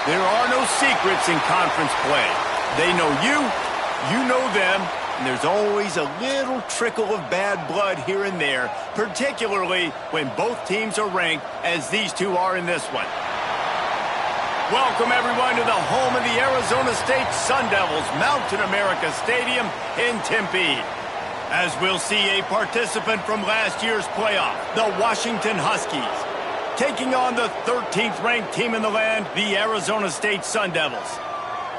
There are no secrets in conference play. They know you, you know them, and there's always a little trickle of bad blood here and there, particularly when both teams are ranked, as these two are in this one. Welcome, everyone, to the home of the Arizona State Sun Devils, Mountain America Stadium in Tempe. As we'll see a participant from last year's playoff, the Washington Huskies, taking on the 13th ranked team in the land, the Arizona State Sun Devils.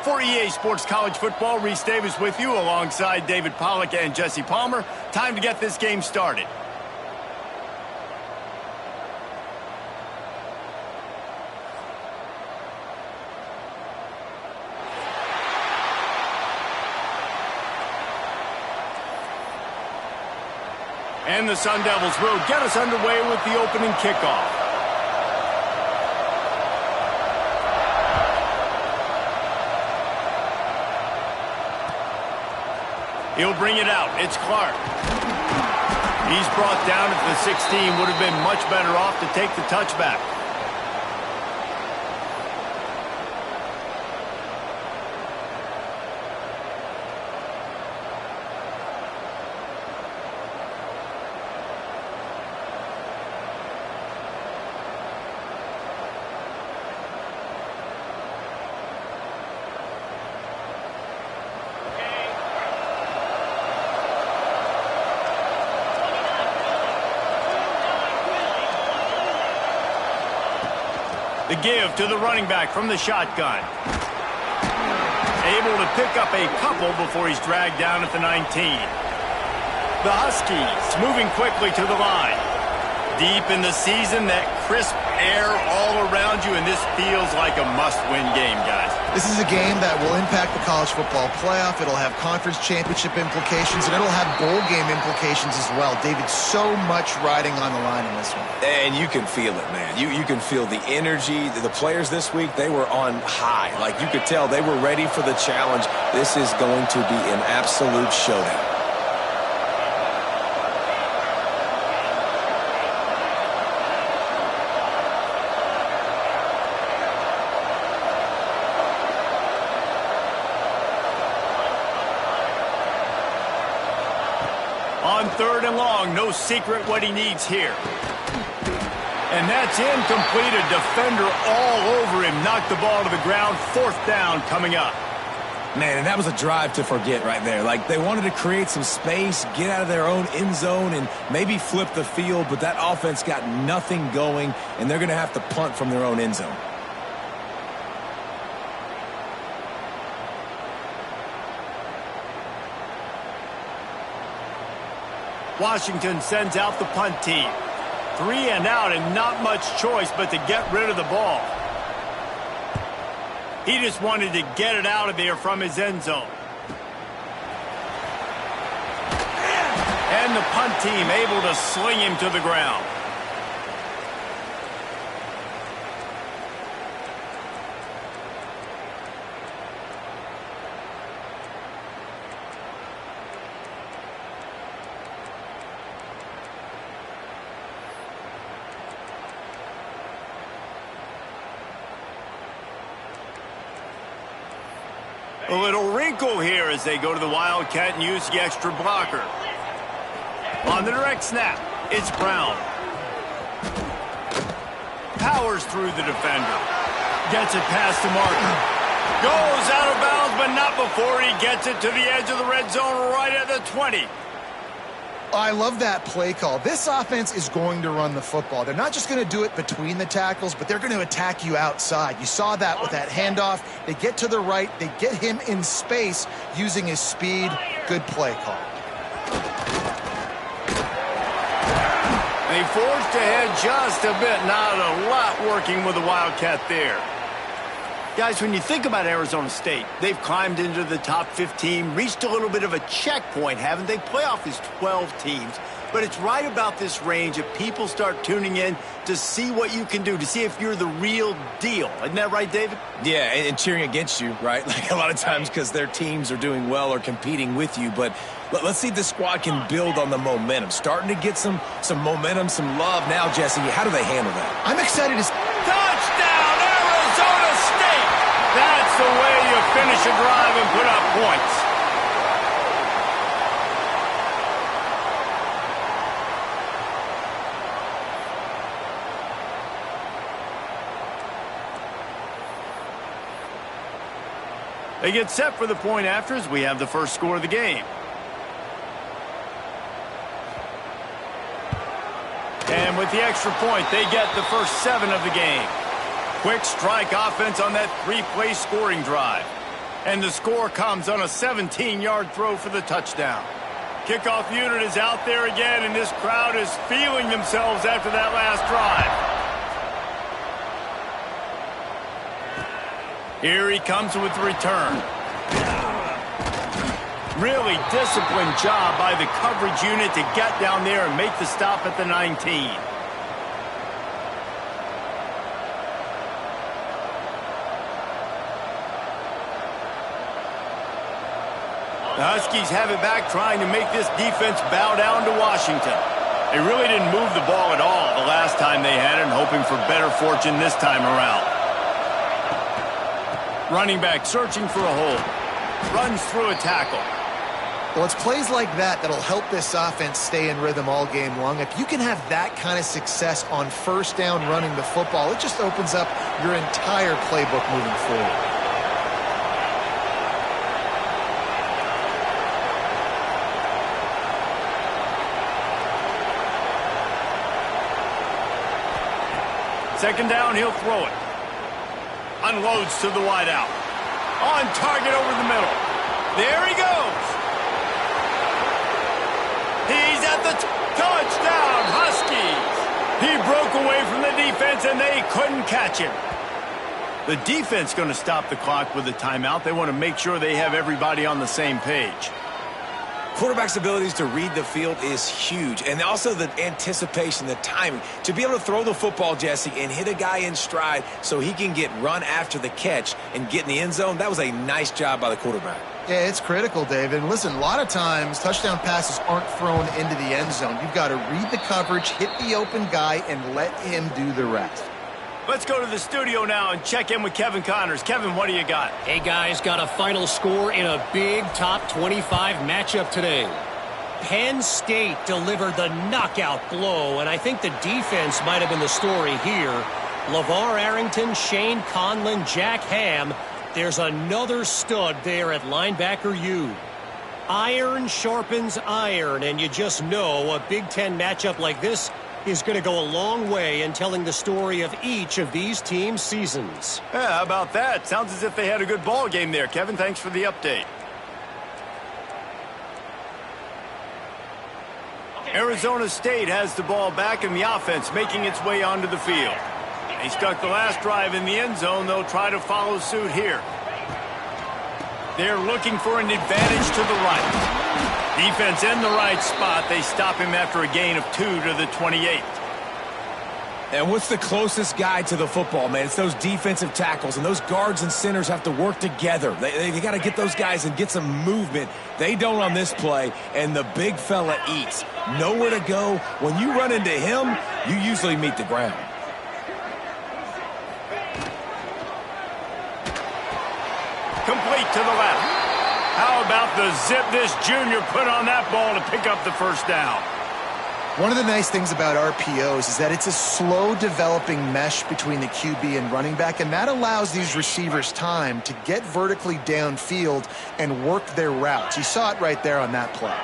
For EA Sports College Football, Reese Davis with you alongside David Pollack and Jesse Palmer. Time to get this game started. And the Sun Devils will get us underway with the opening kickoff. He'll bring it out. It's Clark. He's brought down at the 16. Would have been much better off to take the touchback. The give to the running back from the shotgun. Able to pick up a couple before he's dragged down at the 19. The Huskies moving quickly to the line. Deep in the season, that crisp air all around you, and this feels like a must-win game, guys. This is a game that will impact the college football playoff. It'll have conference championship implications, and it'll have bowl game implications as well. David, so much riding on the line in this one. And you can feel it, man. You can feel the energy. The players this week, they were on high. Like, you could tell they were ready for the challenge. This is going to be an absolute showdown. On 3rd and long, no secret what he needs here. And that's incomplete. A defender all over him. Knocked the ball to the ground. 4th down coming up. Man, and that was a drive to forget right there. Like, they wanted to create some space, get out of their own end zone, and maybe flip the field, but that offense got nothing going, and they're going to have to punt from their own end zone. Washington sends out the punt team. 3 and out, and not much choice but to get rid of the ball. He just wanted to get it out of there from his end zone. And the punt team able to sling him to the ground. A little wrinkle here as they go to the Wildcat and use the extra blocker. On the direct snap, it's Brown. Powers through the defender. Gets it past the marker. Goes out of bounds, but not before he gets it to the edge of the red zone right at the 20. I love that play call. This offense is going to run the football. They're not just going to do it between the tackles, but they're going to attack you outside. You saw that with that handoff. They get to the right. They get him in space using his speed. Good play call. They forged ahead just a bit. Not a lot working with the Wildcat there. Guys, when you think about Arizona State, they've climbed into the top 15, reached a little bit of a checkpoint, haven't they? Playoff is 12 teams. But it's right about this range that people start tuning in to see what you can do, to see if you're the real deal. Isn't that right, David? Yeah, and cheering against you, right? Like, a lot of times because their teams are doing well or competing with you. But let's see if this squad can build on the momentum. Starting to get some momentum, some love. Now, Jesse, how do they handle that? I'm excited to... Touchdown, Arizona State! the way you finish a drive and put up points. They get set for the point after as we have the first score of the game. And with the extra point, they get the first 7 of the game. Quick strike offense on that 3-play scoring drive. And the score comes on a 17-yard throw for the touchdown. Kickoff unit is out there again, and this crowd is feeling themselves after that last drive. Here he comes with the return. Really disciplined job by the coverage unit to get down there and make the stop at the 19. The Huskies have it back, trying to make this defense bow down to Washington. They really didn't move the ball at all the last time they had it, and hoping for better fortune this time around. Running back searching for a hole. Runs through a tackle. Well, it's plays like that that'll help this offense stay in rhythm all game long. If you can have that kind of success on first down running the football, it just opens up your entire playbook moving forward. Second down, he'll throw it. Unloads to the wideout. On target over the middle. There he goes. He's at the touchdown, Huskies. He broke away from the defense, and they couldn't catch him. The defense going to stop the clock with a timeout. They want to make sure they have everybody on the same page. Quarterback's abilities to read the field is huge, and also the anticipation, the timing. To be able to throw the football, Jesse, and hit a guy in stride so he can get run after the catch and get in the end zone, that was a nice job by the quarterback. Yeah, it's critical, David. And listen, a lot of times touchdown passes aren't thrown into the end zone. You've got to read the coverage, hit the open guy, and let him do the rest. Let's go to the studio now and check in with Kevin Connors. Kevin, what do you got? Hey, guys, got a final score in a big top 25 matchup today. Penn State delivered the knockout blow, and I think the defense might have been the story here. LeVar Arrington, Shane Conlon, Jack Ham. There's another stud there at linebacker U. Iron sharpens iron, and you just know a Big Ten matchup like this is going to go a long way in telling the story of each of these teams' seasons. Yeah, how about that? Sounds as if they had a good ball game there. Kevin, thanks for the update. Arizona State has the ball back in the offense, making its way onto the field. They stuck the last drive in the end zone. They'll try to follow suit here. They're looking for an advantage to the right. Defense in the right spot. They stop him after a gain of 2 to the 28. And what's the closest guy to the football, man? It's those defensive tackles, and those guards and centers have to work together. They got to get those guys and get some movement. They don't on this play, and the big fella eats. Nowhere to go. When you run into him, you usually meet the ground. Complete to the left. How about the zip this junior put on that ball to pick up the first down? One of the nice things about RPOs is that it's a slow developing mesh between the QB and running back, and that allows these receivers time to get vertically downfield and work their routes. You saw it right there on that play.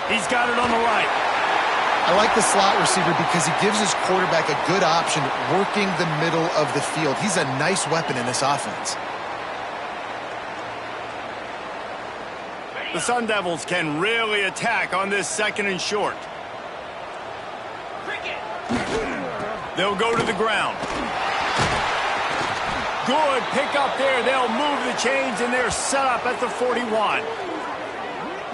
He's got it on the right. I like the slot receiver because he gives his quarterback a good option working the middle of the field. He's a nice weapon in this offense. The Sun Devils can really attack on this second and short. They'll go to the ground. Good pick up there. They'll move the chains, and they're set up at the 41.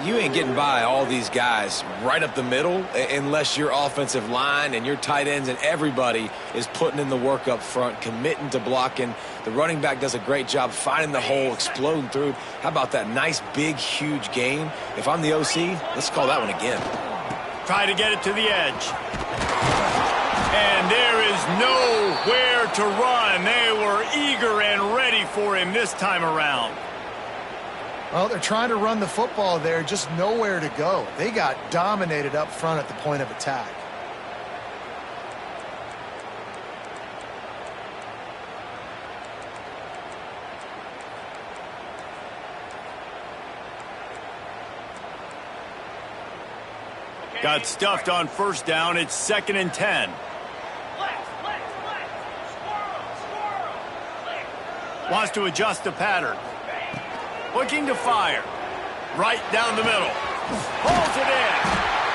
You ain't getting by all these guys right up the middle unless your offensive line and your tight ends and everybody is putting in the work up front, committing to blocking. The running back does a great job finding the hole, exploding through. How about that nice, big, huge gain? If I'm the OC, let's call that one again. Try to get it to the edge. And there is nowhere to run. They were eager him this time around. Well, they're trying to run the football there, just nowhere to go. They got dominated up front at the point of attack. Got stuffed on first down. It's 2nd and 10. Wants to adjust the pattern. Looking to fire. Right down the middle. Pulls it in.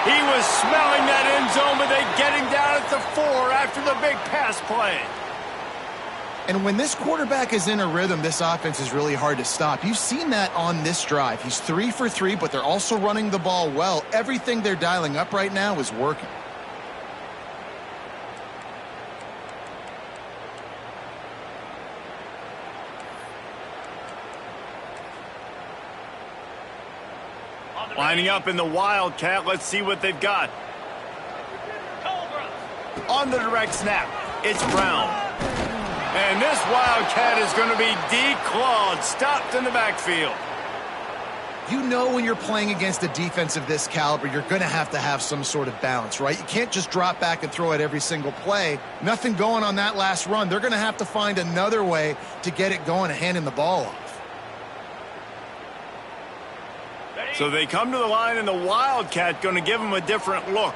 He was smelling that end zone, but they get him down at the 4 after the big pass play. And when this quarterback is in a rhythm, this offense is really hard to stop. You've seen that on this drive. He's 3 for 3, but they're also running the ball well. Everything they're dialing up right now is working. Lining up in the Wildcat. Let's see what they've got. On the direct snap, it's Brown. And this Wildcat is going to be declawed, stopped in the backfield. You know when you're playing against a defense of this caliber, you're going to have some sort of balance, right? You can't just drop back and throw it every single play. Nothing going on that last run. They're going to have to find another way to get it going and handing the ball off. So they come to the line, and the Wildcat going to give them a different look.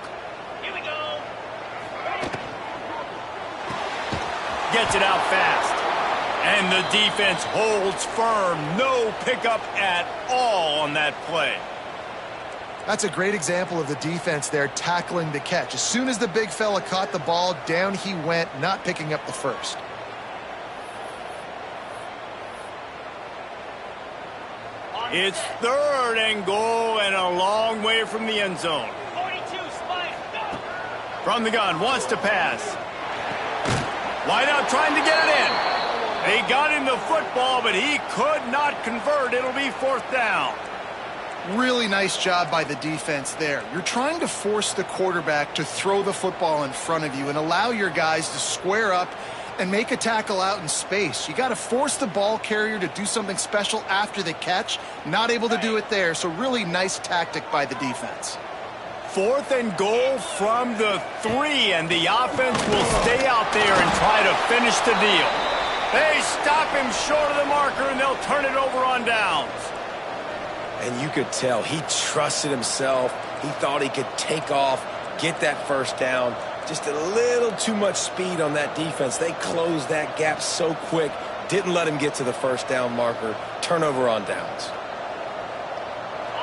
Gets it out fast. And the defense holds firm. No pickup at all on that play. That's a great example of the defense there tackling the catch. As soon as the big fella caught the ball, down he went, not picking up the first. It's 3rd and goal and a long way from the end zone. From the gun, wants to pass. Wide out trying to get it in. They got him the football, but he could not convert. It'll be 4th down. Really nice job by the defense there. You're trying to force the quarterback to throw the football in front of you and allow your guys to square up and make a tackle out in space. You got to force the ball carrier to do something special after the catch. Not able to do it there, so really nice tactic by the defense. 4th and goal from the 3, and the offense will stay out there and try to finish the deal. They stop him short of the marker, and they'll turn it over on downs. And you could tell he trusted himself. He thought he could take off, get that first down. Just a little too much speed on that defense. They closed that gap so quick, didn't let him get to the first down marker. Turnover on downs.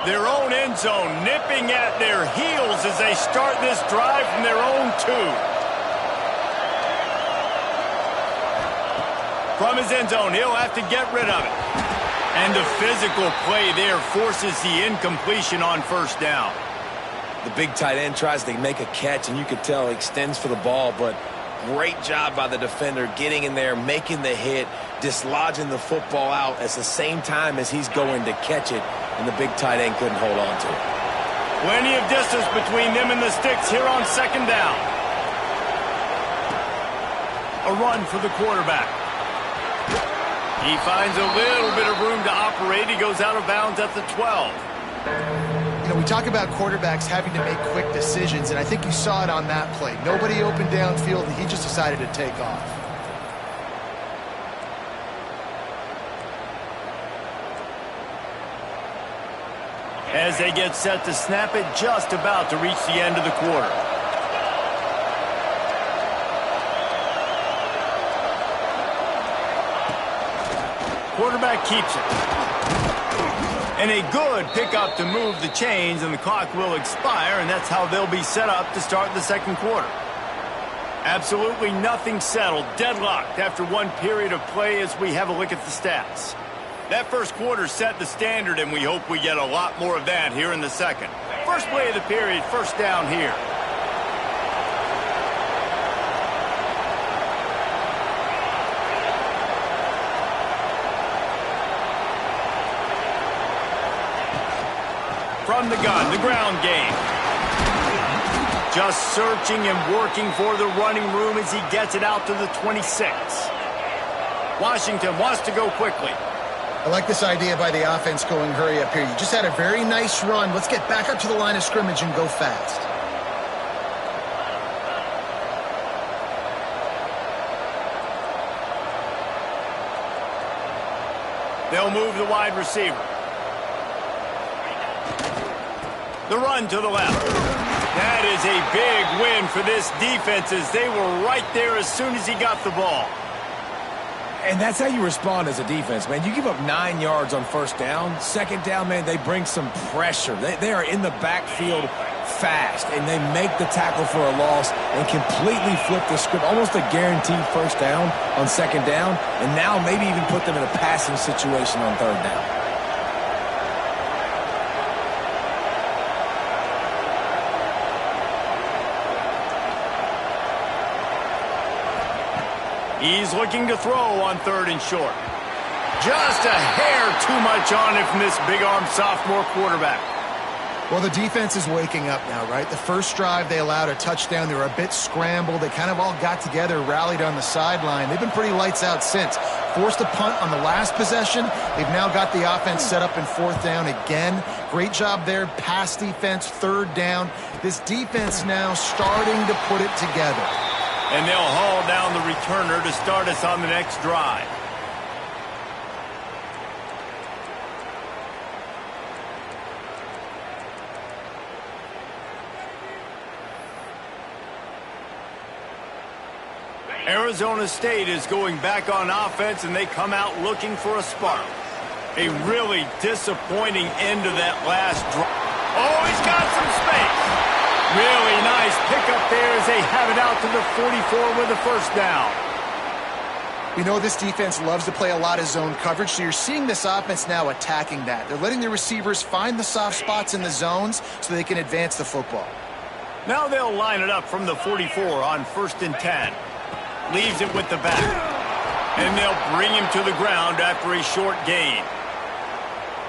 Their own end zone nipping at their heels as they start this drive from their own 2. From his end zone, he'll have to get rid of it. And the physical play there forces the incompletion on first down. The big tight end tries to make a catch, and you could tell he extends for the ball, but great job by the defender getting in there, making the hit, dislodging the football out at the same time as he's going to catch it, and the big tight end couldn't hold on to it. Plenty of distance between them and the sticks here on 2nd down. A run for the quarterback. He finds a little bit of room to operate. He goes out of bounds at the 12. You know, we talk about quarterbacks having to make quick decisions, and I think you saw it on that play. Nobody opened downfield, and he just decided to take off. As they get set to snap it, just about to reach the end of the quarter. Quarterback keeps it. And a good pickup to move the chains, and the clock will expire, and that's how they'll be set up to start the 2nd quarter. Absolutely nothing settled, deadlocked after one period of play as we have a look at the stats. That first quarter set the standard, and we hope we get a lot more of that here in the 2nd. First play of the period, first down here. From the gun, the ground game. Just searching and working for the running room as he gets it out to the 26. Washington wants to go quickly. I like this idea by the offense going hurry up here. You just had a very nice run. Let's get back up to the line of scrimmage and go fast. They'll move the wide receiver. The run to the left. That is a big win for this defense as they were right there as soon as he got the ball. And that's how you respond as a defense, man. You give up 9 yards on first down. Second down, man, they bring some pressure. They are in the backfield fast, and they make the tackle for a loss and completely flip the script. Almost a guaranteed first down on second down, and now maybe even put them in a passing situation on third down. He's looking to throw on third and short. Just a hair too much on it from this big-armed sophomore quarterback. Well, the defense is waking up now, right? The first drive, they allowed a touchdown. They were a bit scrambled. They kind of all got together, rallied on the sideline. They've been pretty lights out since. Forced a punt on the last possession. They've now got the offense set up in fourth down again. Great job there. Pass defense, third down. This defense now starting to put it together. And they'll haul down the returner to start us on the next drive. Arizona State is going back on offense, and they come out looking for a spark. A really disappointing end to that last drive. Oh, he's got some space. Really nice pickup there as they have it out to the 44 with a first down. You know, this defense loves to play a lot of zone coverage, so you're seeing this offense now attacking that. They're letting the receivers find the soft spots in the zones so they can advance the football. Now they'll line it up from the 44 on 1st and 10. Leaves it with the back. And they'll bring him to the ground after a short gain.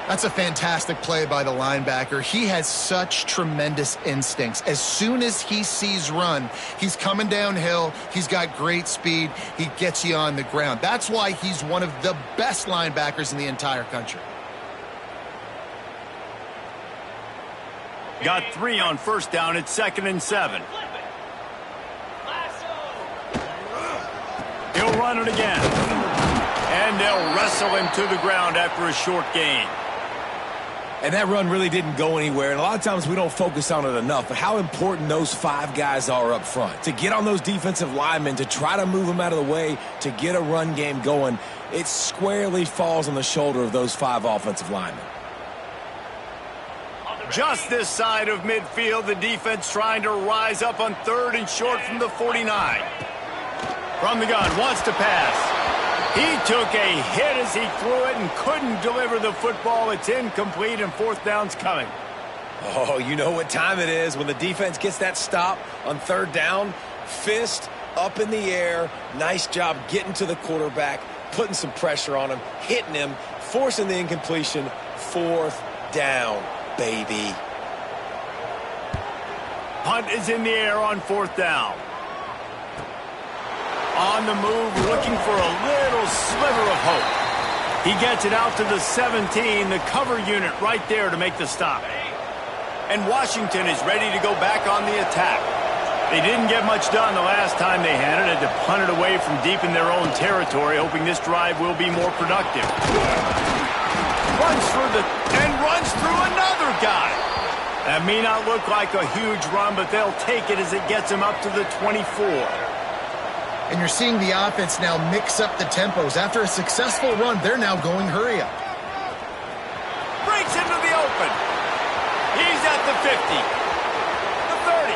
That's a fantastic play by the linebacker. He has such tremendous instincts. As soon as he sees run, he's coming downhill. He's got great speed. He gets you on the ground. That's why he's one of the best linebackers in the entire country. Got 3 on first down at 2nd and 7. He'll run it again. And they'll wrestle him to the ground after a short gain. And that run really didn't go anywhere. And a lot of times we don't focus on it enough. But how important those 5 guys are up front. To get on those defensive linemen, to try to move them out of the way, to get a run game going, it squarely falls on the shoulder of those 5 offensive linemen. Just this side of midfield, the defense trying to rise up on 3rd and short from the 49. From the gun, wants to pass. He took a hit as he threw it and couldn't deliver the football. It's incomplete and 4th down's coming. Oh, you know what time it is when the defense gets that stop on 3rd down. Fist up in the air. Nice job getting to the quarterback, putting some pressure on him, hitting him, forcing the incompletion. 4th down, baby. Punt is in the air on 4th down. On the move, looking for a little sliver of hope. He gets it out to the 17, the cover unit right there to make the stop. And Washington is ready to go back on the attack. They didn't get much done the last time they had it. Had to punt it away from deep in their own territory, hoping this drive will be more productive. Runs through another guy. That may not look like a huge run, but they'll take it as it gets him up to the 24. And you're seeing the offense now mix up the tempos. After a successful run, they're now going hurry up. Breaks into the open. He's at the 50. The 30.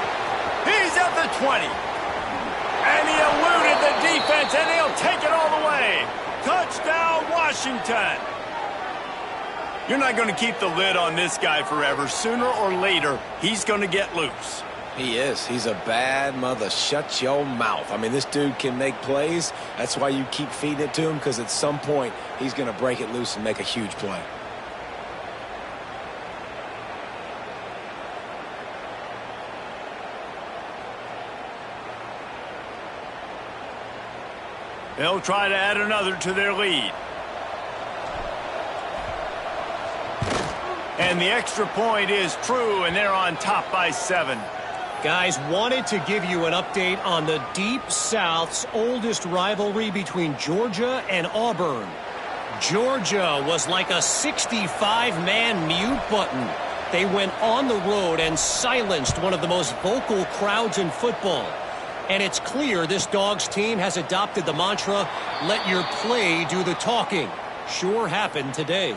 He's at the 20. And he eluded the defense, and he'll take it all the way. Touchdown, Washington. You're not going to keep the lid on this guy forever. Sooner or later, he's going to get loose. He is. He's a bad mother. Shut your mouth. I mean, this dude can make plays. That's why you keep feeding it to him, because at some point, he's going to break it loose and make a huge play. They'll try to add another to their lead. And the extra point is true, and they're on top by 7. Guys, wanted to give you an update on the Deep South's oldest rivalry between Georgia and Auburn. Georgia was like a 65-man mute button. They went on the road and silenced one of the most vocal crowds in football. And it's clear this Dogs team has adopted the mantra, let your play do the talking. Sure happened today.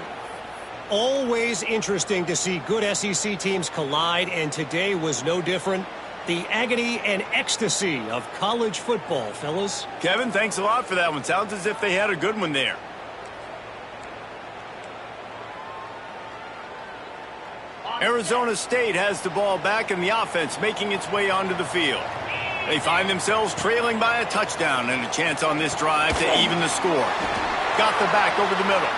Always interesting to see good SEC teams collide, and today was no different. The agony and ecstasy of college football, fellas. Kevin, thanks a lot for that one. Sounds as if they had a good one there. Arizona State has the ball back in the offense, making its way onto the field. They find themselves trailing by a touchdown and a chance on this drive to even the score. Got the back over the middle.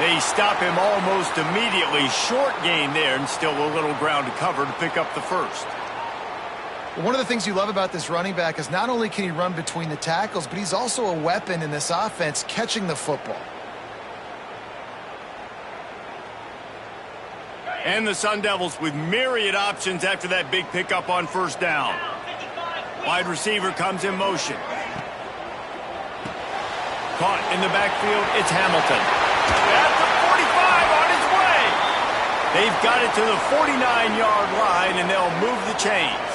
They stop him almost immediately. Short gain there, and still a little ground to cover to pick up the first. One of the things you love about this running back is not only can he run between the tackles, but he's also a weapon in this offense catching the football. And the Sun Devils with myriad options after that big pickup on first down. Wide receiver comes in motion. Caught in the backfield, it's Hamilton. At the 45 on his way. They've got it to the 49-yard line, and they'll move the chains.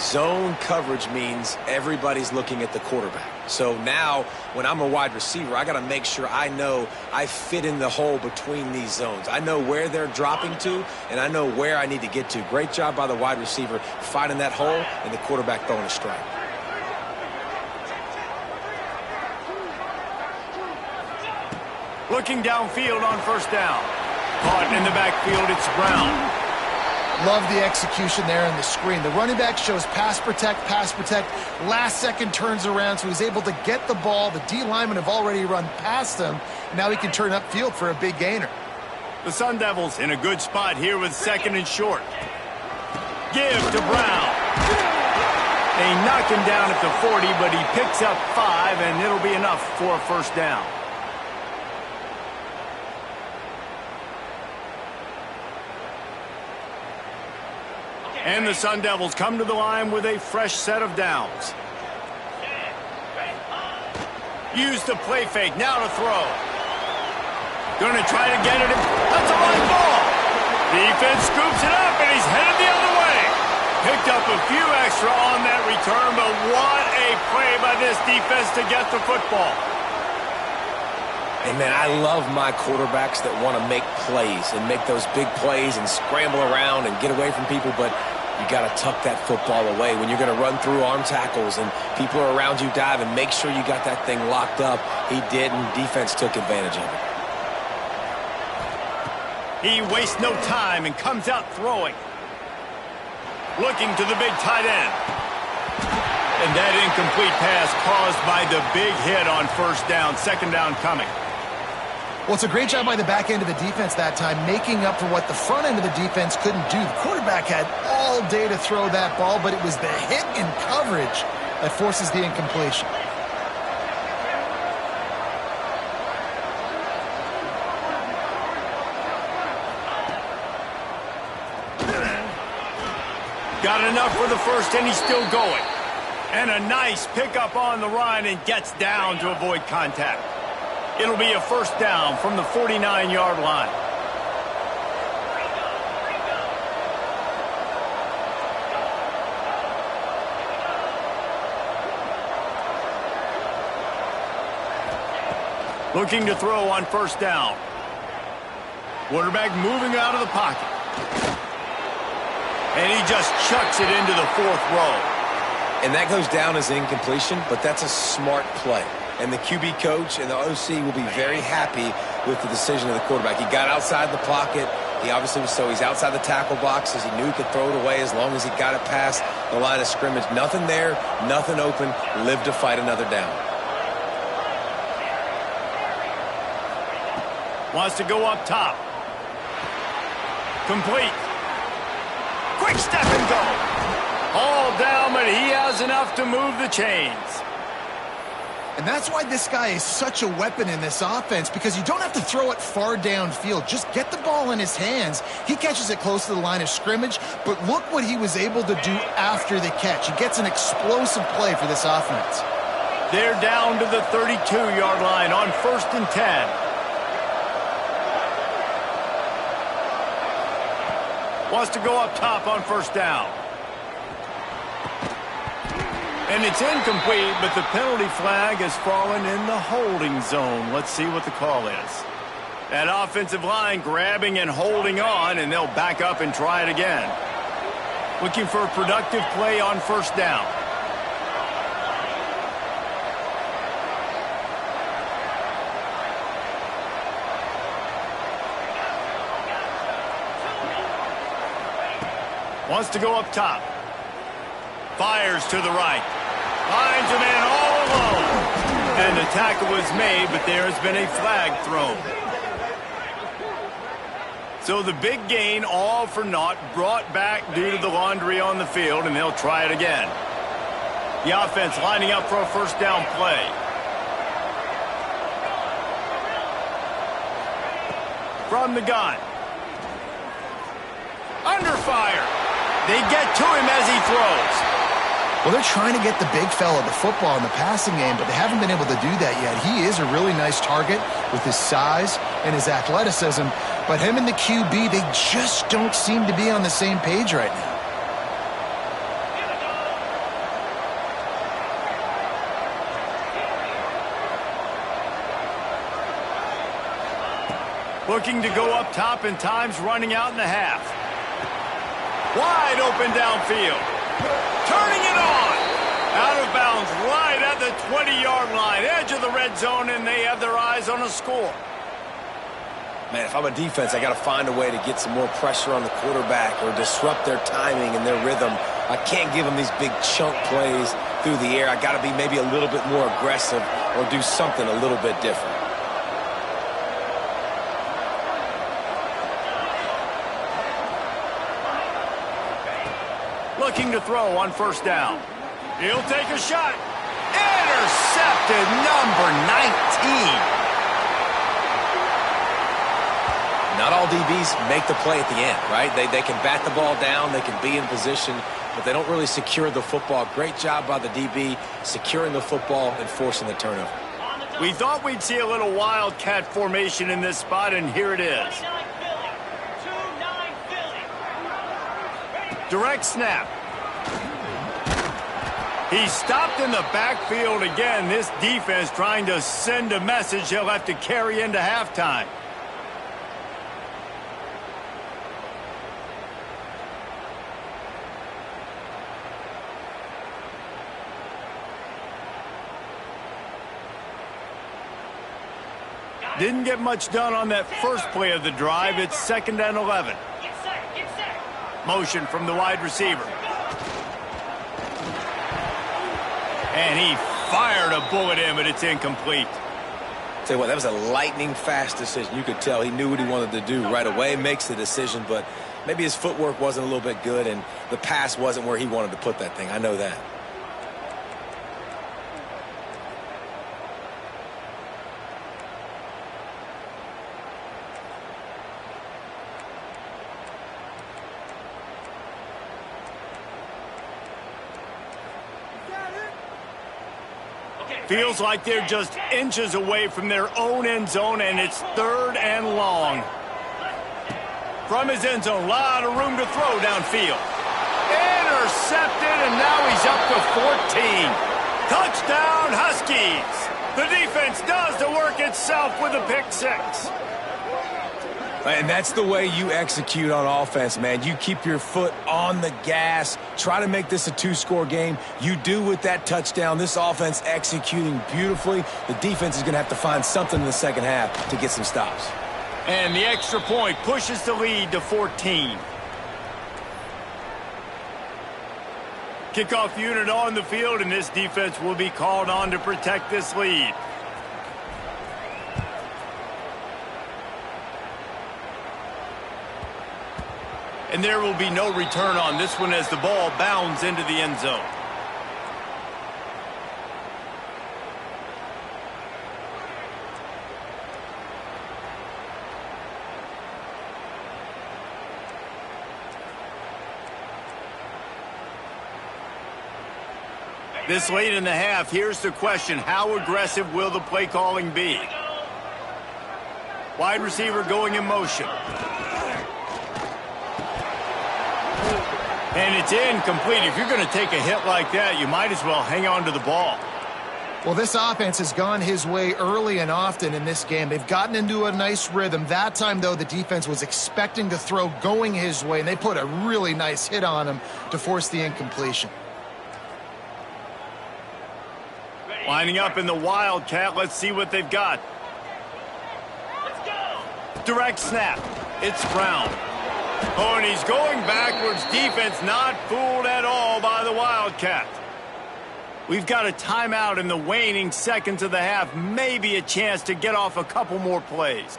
Zone coverage means everybody's looking at the quarterback. So now, when I'm a wide receiver, I got to make sure I know I fit in the hole between these zones. I know where they're dropping to, and I know where I need to get to. Great job by the wide receiver finding that hole, and the quarterback throwing a strike. Looking downfield on first down. Caught in the backfield, it's Brown. Love the execution there in the screen. The running back shows pass protect. Last second turns around, so he's able to get the ball. The D linemen have already run past him. Now he can turn upfield for a big gainer. The Sun Devils in a good spot here with second and short. Give to Brown. They knock him down at the 40, but he picks up 5, and it'll be enough for a first down. And the Sun Devils come to the line with a fresh set of downs. Use the play fake, now to throw. Going to try to get it. That's a line ball. Defense scoops it up, and he's headed the other way. Picked up a few extra on that return, but what a play by this defense to get the football. And, man, I love my quarterbacks that want to make plays and make those big plays and scramble around and get away from people, but you got to tuck that football away. When you're going to run through arm tackles and people are around you diving, make sure you got that thing locked up. He did, and defense took advantage of it. He wastes no time and comes out throwing. Looking to the big tight end. And that incomplete pass caused by the big hit on first down. Second down coming. Well, it's a great job by the back end of the defense that time, making up for what the front end of the defense couldn't do. The quarterback had all day to throw that ball, but it was the hit in coverage that forces the incompletion. Got enough for the first, and he's still going. And a nice pickup on the run, and gets down to avoid contact. It'll be a first down from the 49-yard line. Looking to throw on first down. Quarterback moving out of the pocket. And he just chucks it into the fourth row. And that goes down as an incompletion, but that's a smart play. And the QB coach and the OC will be very happy with the decision of the quarterback. He got outside the pocket. He obviously was, so he's outside the tackle boxes. He knew he could throw it away as long as he got it past the line of scrimmage. Nothing there, nothing open. Live to fight another down. Wants to go up top. Complete. Quick step and go. All down, but he has enough to move the chains. And that's why this guy is such a weapon in this offense, because you don't have to throw it far downfield. Just get the ball in his hands. He catches it close to the line of scrimmage, but look what he was able to do after the catch. He gets an explosive play for this offense. They're down to the 32-yard line on 1st and 10. Wants to go up top on 1st down. And it's incomplete, but the penalty flag has fallen in the holding zone. Let's see what the call is. That offensive line grabbing and holding on, and they'll back up and try it again. Looking for a productive play on 1st down. Wants to go up top. Fires to the right. Finds a man all alone. And the tackle was made, but there has been a flag thrown. So the big gain, all for naught, brought back due to the laundry on the field, and they'll try it again. The offense lining up for a 1st down play. From the gun. Under fire. They get to him as he throws. Well, they're trying to get the big fella the football in the passing game, but they haven't been able to do that yet. He is a really nice target with his size and his athleticism, but him and the QB, they just don't seem to be on the same page right now. Looking to go up top, and time's running out in the half. Wide open downfield. Turning it on. Out of bounds right at the 20-yard line. Edge of the red zone, and they have their eyes on a score. Man, if I'm a defense, I got to find a way to get some more pressure on the quarterback or disrupt their timing and their rhythm. I can't give them these big chunk plays through the air. I got to be maybe a little bit more aggressive or do something a little bit different. Looking to throw on 1st down. He'll take a shot. Intercepted, number 19. Not all DBs make the play at the end, right? They can bat the ball down, they can be in position, but they don't really secure the football. Great job by the DB securing the football and forcing the turnover. We thought we'd see a little wildcat formation in this spot, and here it is. Direct snap. He's stopped in the backfield again. This defense trying to send a message he'll have to carry into halftime. Didn't get much done on that first play of the drive. It's 2nd and 11. Motion from the wide receiver. And he fired a bullet in, but it's incomplete. Tell you what, that was a lightning fast decision. You could tell he knew what he wanted to do right away, makes the decision, but maybe his footwork wasn't a little bit good and the pass wasn't where he wanted to put that thing. I know that. Feels like they're just inches away from their own end zone, and it's 3rd and long. From his end zone, a lot of room to throw downfield. Intercepted, and now he's up to 14. Touchdown, Huskies. The defense does the work itself with a pick 6. And that's the way you execute on offense, man. You keep your foot on the gas. Try to make this a 2-score game. You do with that touchdown. This offense executing beautifully. The defense is going to have to find something in the second half to get some stops. And the extra point pushes the lead to 14. Kickoff unit on the field, and this defense will be called on to protect this lead. And there will be no return on this one as the ball bounds into the end zone. This late in the half, here's the question. How aggressive will the play calling be? Wide receiver going in motion. And it's incomplete. If you're going to take a hit like that, you might as well hang on to the ball. Well, this offense has gone his way early and often in this game. They've gotten into a nice rhythm. That time, though, the defense was expecting to throw going his way, and they put a really nice hit on him to force the incompletion. Lining up in the Wildcat. Let's see what they've got. Let's go. Direct snap. It's Brown. Oh, and he's going backwards. Defense not fooled at all by the Wildcat. We've got a timeout in the waning seconds of the half. Maybe a chance to get off a couple more plays.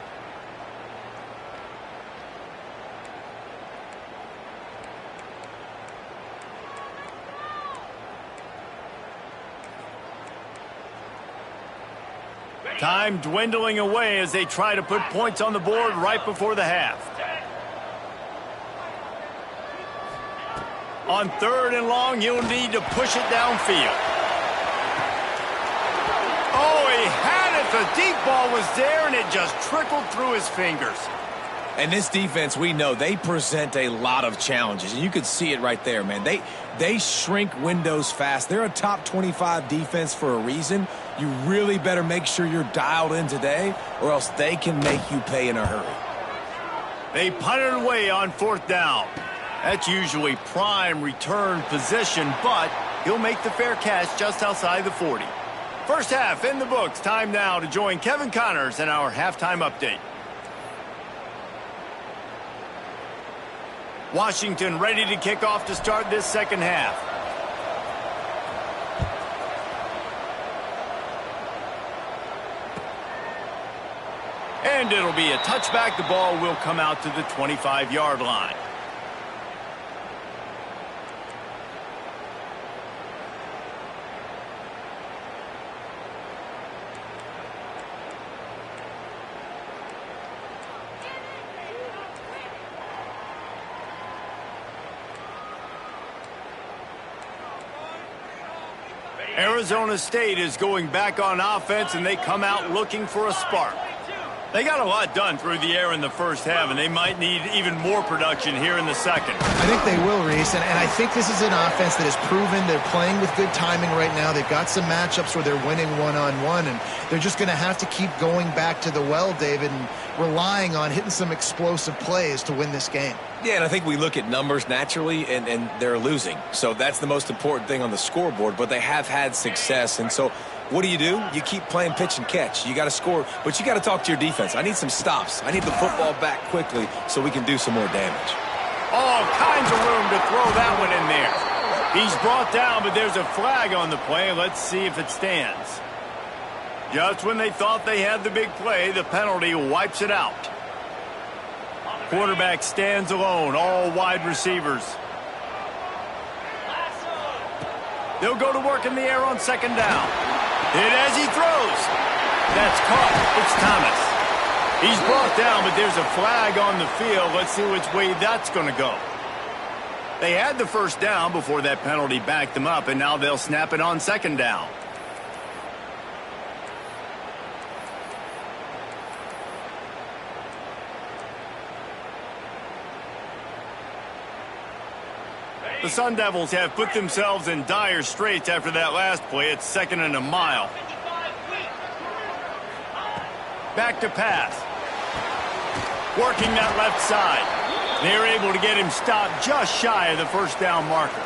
Time dwindling away as they try to put points on the board right before the half. On 3rd and long, you'll need to push it downfield. Oh, he had it. The deep ball was there, and it just trickled through his fingers. And this defense, we know, they present a lot of challenges. And you could see it right there, man. They shrink windows fast. They're a top 25 defense for a reason. You really better make sure you're dialed in today, or else they can make you pay in a hurry. They punted away on 4th down. That's usually prime return position, but he'll make the fair catch just outside the 40. First half in the books. Time now to join Kevin Connors in our halftime update. Washington ready to kick off to start this second half. And it'll be a touchback. The ball will come out to the 25-yard line. Arizona State is going back on offense, and they come out looking for a spark. They got a lot done through the air in the first half, and they might need even more production here in the second. I think they will, Reese, and I think this is an offense that has proven they're playing with good timing right now. They've got some matchups where they're winning one-on-one, and they're just going to have to keep going back to the well, David, and relying on hitting some explosive plays to win this game. Yeah, and I think we look at numbers naturally, and they're losing. So that's the most important thing on the scoreboard, but they have had success. And so what do? You keep playing pitch and catch. You got to score, but you got to talk to your defense. I need some stops. I need the football back quickly so we can do some more damage. All kinds of room to throw that one in there. He's brought down, but there's a flag on the play. Let's see if it stands. Just when they thought they had the big play, the penalty wipes it out. Quarterback stands alone, all wide receivers. They'll go to work in the air on 2nd down. Hit as he throws. That's caught. It's Thomas. He's brought down, but there's a flag on the field. Let's see which way that's going to go. They had the 1st down before that penalty backed them up, and now they'll snap it on 2nd down. The Sun Devils have put themselves in dire straits after that last play. It's 2nd and a mile. Back to pass. Working that left side. They're able to get him stopped just shy of the 1st down marker.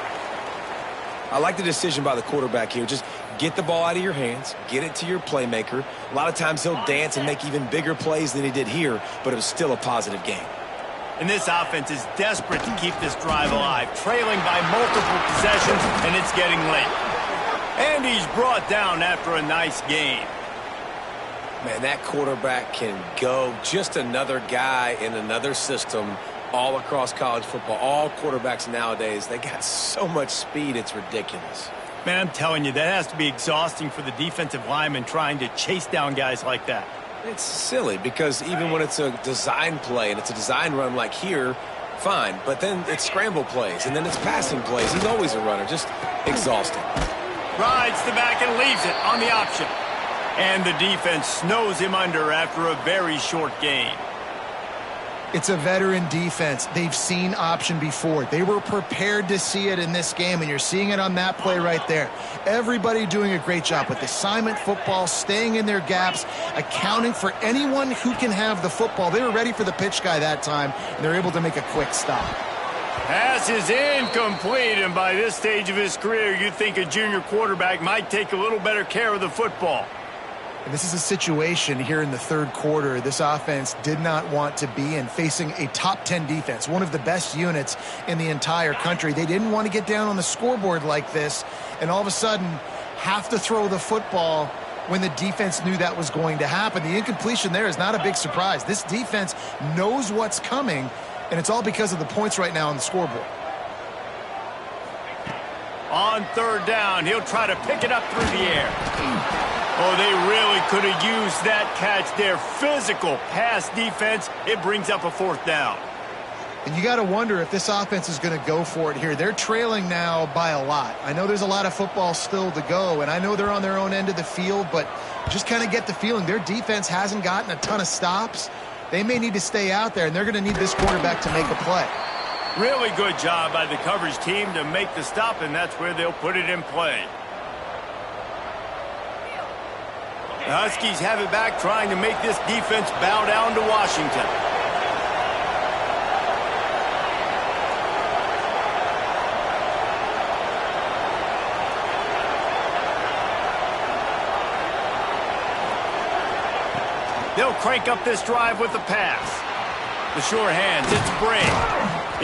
I like the decision by the quarterback here. Just get the ball out of your hands, get it to your playmaker. A lot of times he'll dance and make even bigger plays than he did here, but it was still a positive game. And this offense is desperate to keep this drive alive, trailing by multiple possessions, and it's getting late. And he's brought down after a nice game. Man, that quarterback can go. Just another guy in another system all across college football. All quarterbacks nowadays, they got so much speed, it's ridiculous. Man, I'm telling you, that has to be exhausting for the defensive lineman trying to chase down guys like that. It's silly because even when it's a design play and it's a design run like here, fine. But then it's scramble plays and then it's passing plays. He's always a runner, just exhausting. Rides the back and leaves it on the option. And the defense snows him under after a very short gain. It's a veteran defense. They've seen option before. They were prepared to see it in this game, and you're seeing it on that play right there. Everybody doing a great job with assignment football, staying in their gaps, accounting for anyone who can have the football. They were ready for the pitch guy that time, and they're able to make a quick stop. Pass is incomplete, and by this stage of his career, you'd think a junior quarterback might take a little better care of the football. And this is a situation here in the third quarter this offense did not want to be in, facing a top 10 defense, one of the best units in the entire country. They didn't want to get down on the scoreboard like this and all of a sudden have to throw the football when the defense knew that was going to happen. The incompletion there is not a big surprise. This defense knows what's coming, and it's all because of the points right now on the scoreboard. On third down, he'll try to pick it up through the air. Oh, they really could have used that catch there. Physical pass defense. It brings up a fourth down. And you got to wonder if this offense is going to go for it here. They're trailing now by a lot. I know there's a lot of football still to go, and I know they're on their own end of the field, but just kind of get the feeling their defense hasn't gotten a ton of stops. They may need to stay out there, and they're going to need this quarterback to make a play. Really good job by the coverage team to make the stop, and that's where they'll put it in play. The Huskies have it back, trying to make this defense bow down to Washington. They'll crank up this drive with the pass. The sure hands, it's Bray.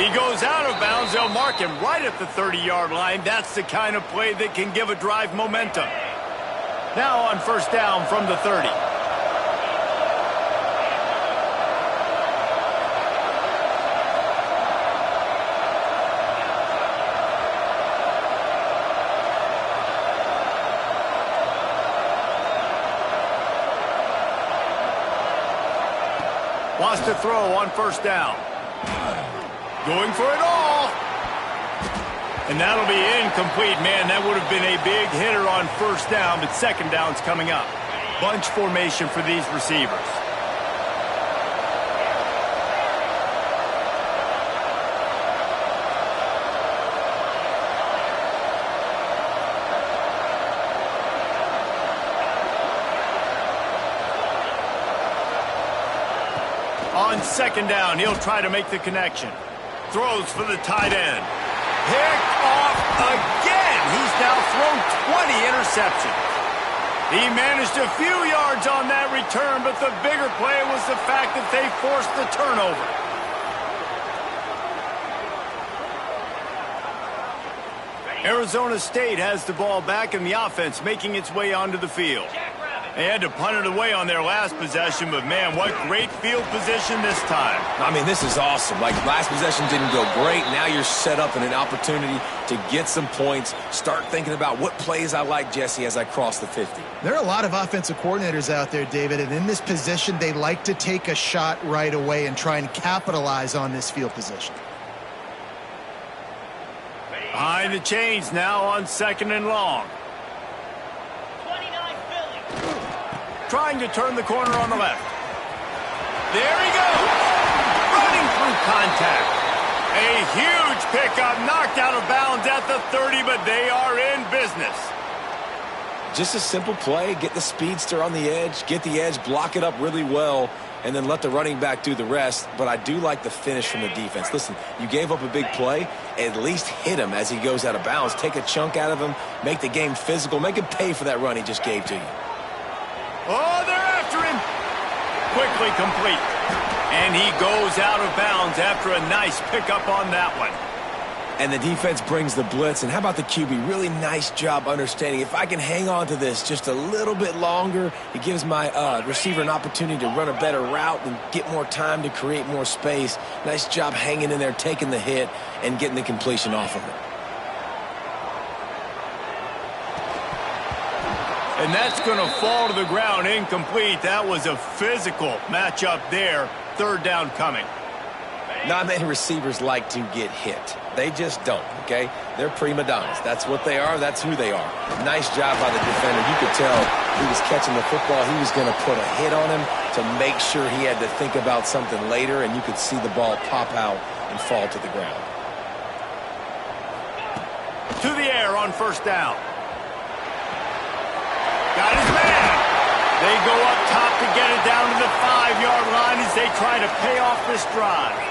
He goes out of bounds. They'll mark him right at the 30-yard line. That's the kind of play that can give a drive momentum. Now on first down from the 30. Wants to throw on first down. Going for it all. And that'll be incomplete. Man, that would have been a big hitter on first down, but second down's coming up. Bunch formation for these receivers. On second down, he'll try to make the connection. Throws for the tight end. Picked off again. He's now thrown 20 interceptions. He managed a few yards on that return, but the bigger play was the fact that they forced the turnover. Arizona State has the ball back, and the offense making its way onto the field. They had to punt it away on their last possession, but man, what great field position this time. I mean, this is awesome. Like, last possession didn't go great. Now you're set up in an opportunity to get some points. Start thinking about what plays I like, Jesse, as I cross the 50. There are a lot of offensive coordinators out there, David, and in this position, they like to take a shot right away and try and capitalize on this field position. Behind the chains now on second and long. Trying to turn the corner on the left. There he goes. Running through contact. A huge pickup, knocked out of bounds at the 30, but they are in business. Just a simple play. Get the speedster on the edge, get the edge, block it up really well, and then let the running back do the rest. But I do like the finish from the defense. Listen, you gave up a big play. At least hit him as he goes out of bounds. Take a chunk out of him. Make the game physical. Make him pay for that run he just gave to you. Oh, they're after him. Quickly complete. And he goes out of bounds after a nice pickup on that one. And the defense brings the blitz. And how about the QB? Really nice job understanding. If I can hang on to this just a little bit longer, it gives my receiver an opportunity to run a better route and get more time to create more space. Nice job hanging in there, taking the hit, and getting the completion off of it. And that's going to fall to the ground incomplete. That was a physical matchup there. Third down coming. Not many receivers like to get hit. They just don't, okay? They're prima donnas. That's what they are. That's who they are. Nice job by the defender. You could tell he was catching the football. He was going to put a hit on him to make sure he had to think about something later, and you could see the ball pop out and fall to the ground. To the air on first down. Got his man. They go up top to get it down to the 5-yard line as they try to pay off this drive.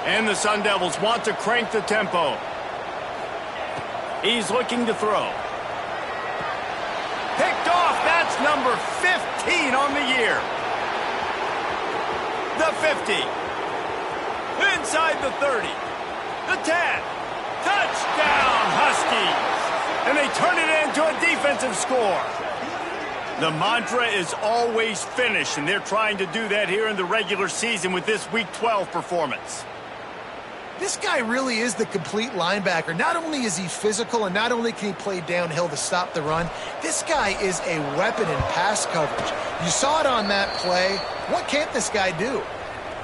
And the Sun Devils want to crank the tempo. He's looking to throw. Picked off. That's number 15 on the year. The 50. Inside the 30. The 10. Touchdown, Huskies. And they turn it into a defensive score. The mantra is always finish, and they're trying to do that here in the regular season with this Week 12 performance. This guy really is the complete linebacker. Not only is he physical and not only can he play downhill to stop the run, this guy is a weapon in pass coverage. You saw it on that play. What can't this guy do?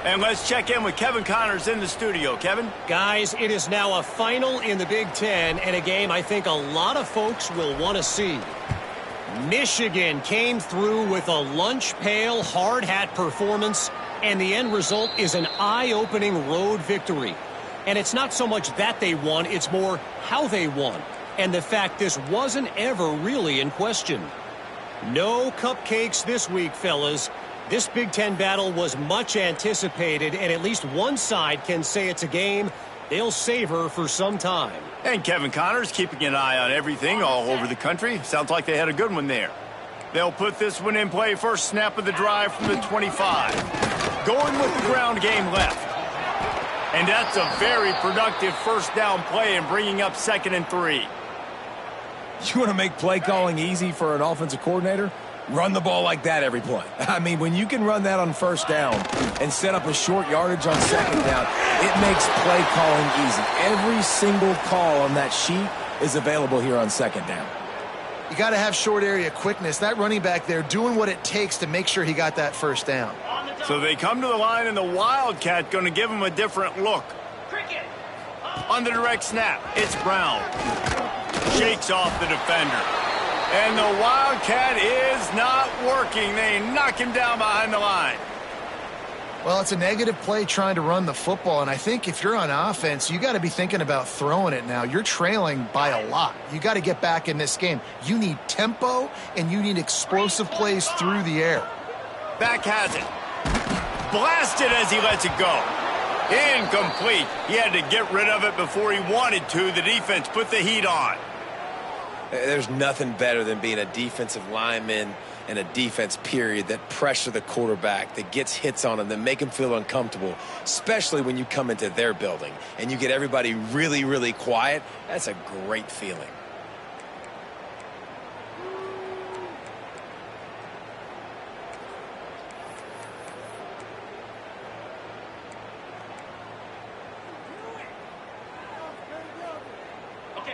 And let's check in with Kevin Connors in the studio. Kevin? Guys, it is now a final in the Big Ten and a game I think a lot of folks will want to see. Michigan came through with a lunch pail hard hat performance, and the end result is an eye-opening road victory. And it's not so much that they won, it's more how they won, and the fact this wasn't ever really in question. No cupcakes this week, fellas. This Big Ten battle was much anticipated, and at least one side can say it's a game they'll savor for some time. And Kevin Connors keeping an eye on everything all over the country. Sounds like they had a good one there. They'll put this one in play first snap of the drive from the 25. Going with the ground game left. And that's a very productive first down play and bringing up 2nd and 3. You want to make play calling easy for an offensive coordinator? Run the ball like that every play. I mean, when you can run that on first down and set up a short yardage on second down, it makes play calling easy. Every single call on that sheet is available here on second down. You got to have short area quickness. That running back there doing what it takes to make sure he got that first down. So they come to the line, and the Wildcat going to give him a different look. On the direct snap, it's Brown. Shakes off the defender. And the Wildcat is not working. They knock him down behind the line. Well, it's a negative play trying to run the football, and I think if you're on offense, you got to be thinking about throwing it now. You're trailing by a lot. You got to get back in this game. You need tempo, and you need explosive plays through the air. Back has it. Blasted as he lets it go. Incomplete. He had to get rid of it before he wanted to. The defense put the heat on. There's nothing better than being a defensive lineman and a defense, period, that pressure the quarterback, that gets hits on him, that make him feel uncomfortable, especially when you come into their building and you get everybody really, really quiet. That's a great feeling.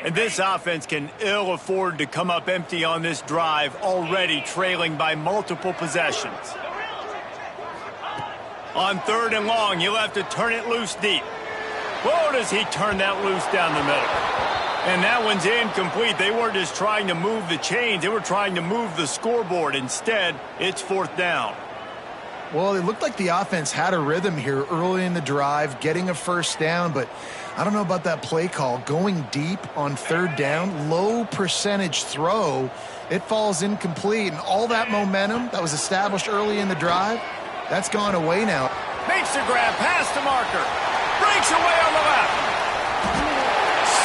And this offense can ill afford to come up empty on this drive, already trailing by multiple possessions. On 3rd and long, he'll have to turn it loose deep. Whoa, does he turn that loose down the middle. And that one's incomplete. They weren't just trying to move the chains. They were trying to move the scoreboard. Instead, it's 4th down. Well, it looked like the offense had a rhythm here early in the drive, getting a first down, but I don't know about that play call. Going deep on 3rd down, low percentage throw, it falls incomplete, and all that momentum that was established early in the drive, that's gone away now. Makes the grab past the marker. Breaks away on the left.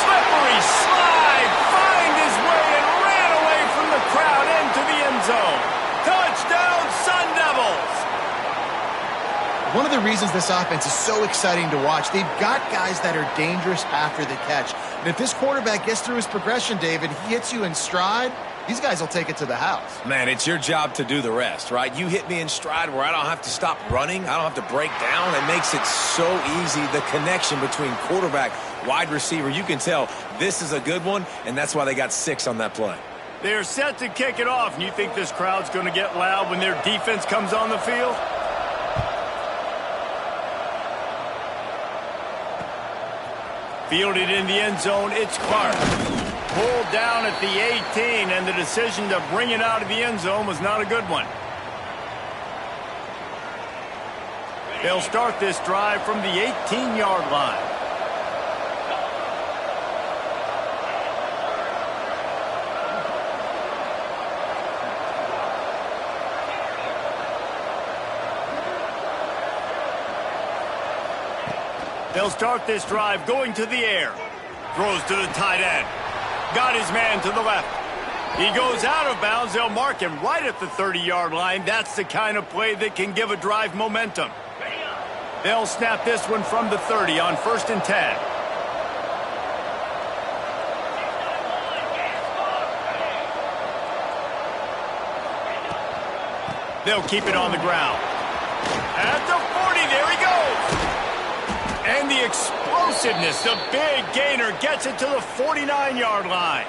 Slippery slide. Find his way and ran away from the crowd into the end zone. Touchdown, Sun Devils. One of the reasons this offense is so exciting to watch, they've got guys that are dangerous after the catch. And if this quarterback gets through his progression, David, he hits you in stride, these guys will take it to the house. Man, it's your job to do the rest, right? You hit me in stride where I don't have to stop running. I don't have to break down. It makes it so easy, the connection between quarterback, wide receiver. You can tell this is a good one, and that's why they got 6 on that play. They're set to kick it off, and you think this crowd's going to get loud when their defense comes on the field? Fielded in the end zone, it's Clark. Pulled down at the 18, and the decision to bring it out of the end zone was not a good one. They'll start this drive from the 18-yard line. They'll start this drive going to the air. Throws to the tight end. Got his man to the left. He goes out of bounds. They'll mark him right at the 30-yard line. That's the kind of play that can give a drive momentum. They'll snap this one from the 30 on 1st and 10. They'll keep it on the ground. At the 40, there he goes. And the explosiveness, the big gainer gets it to the 49-yard line.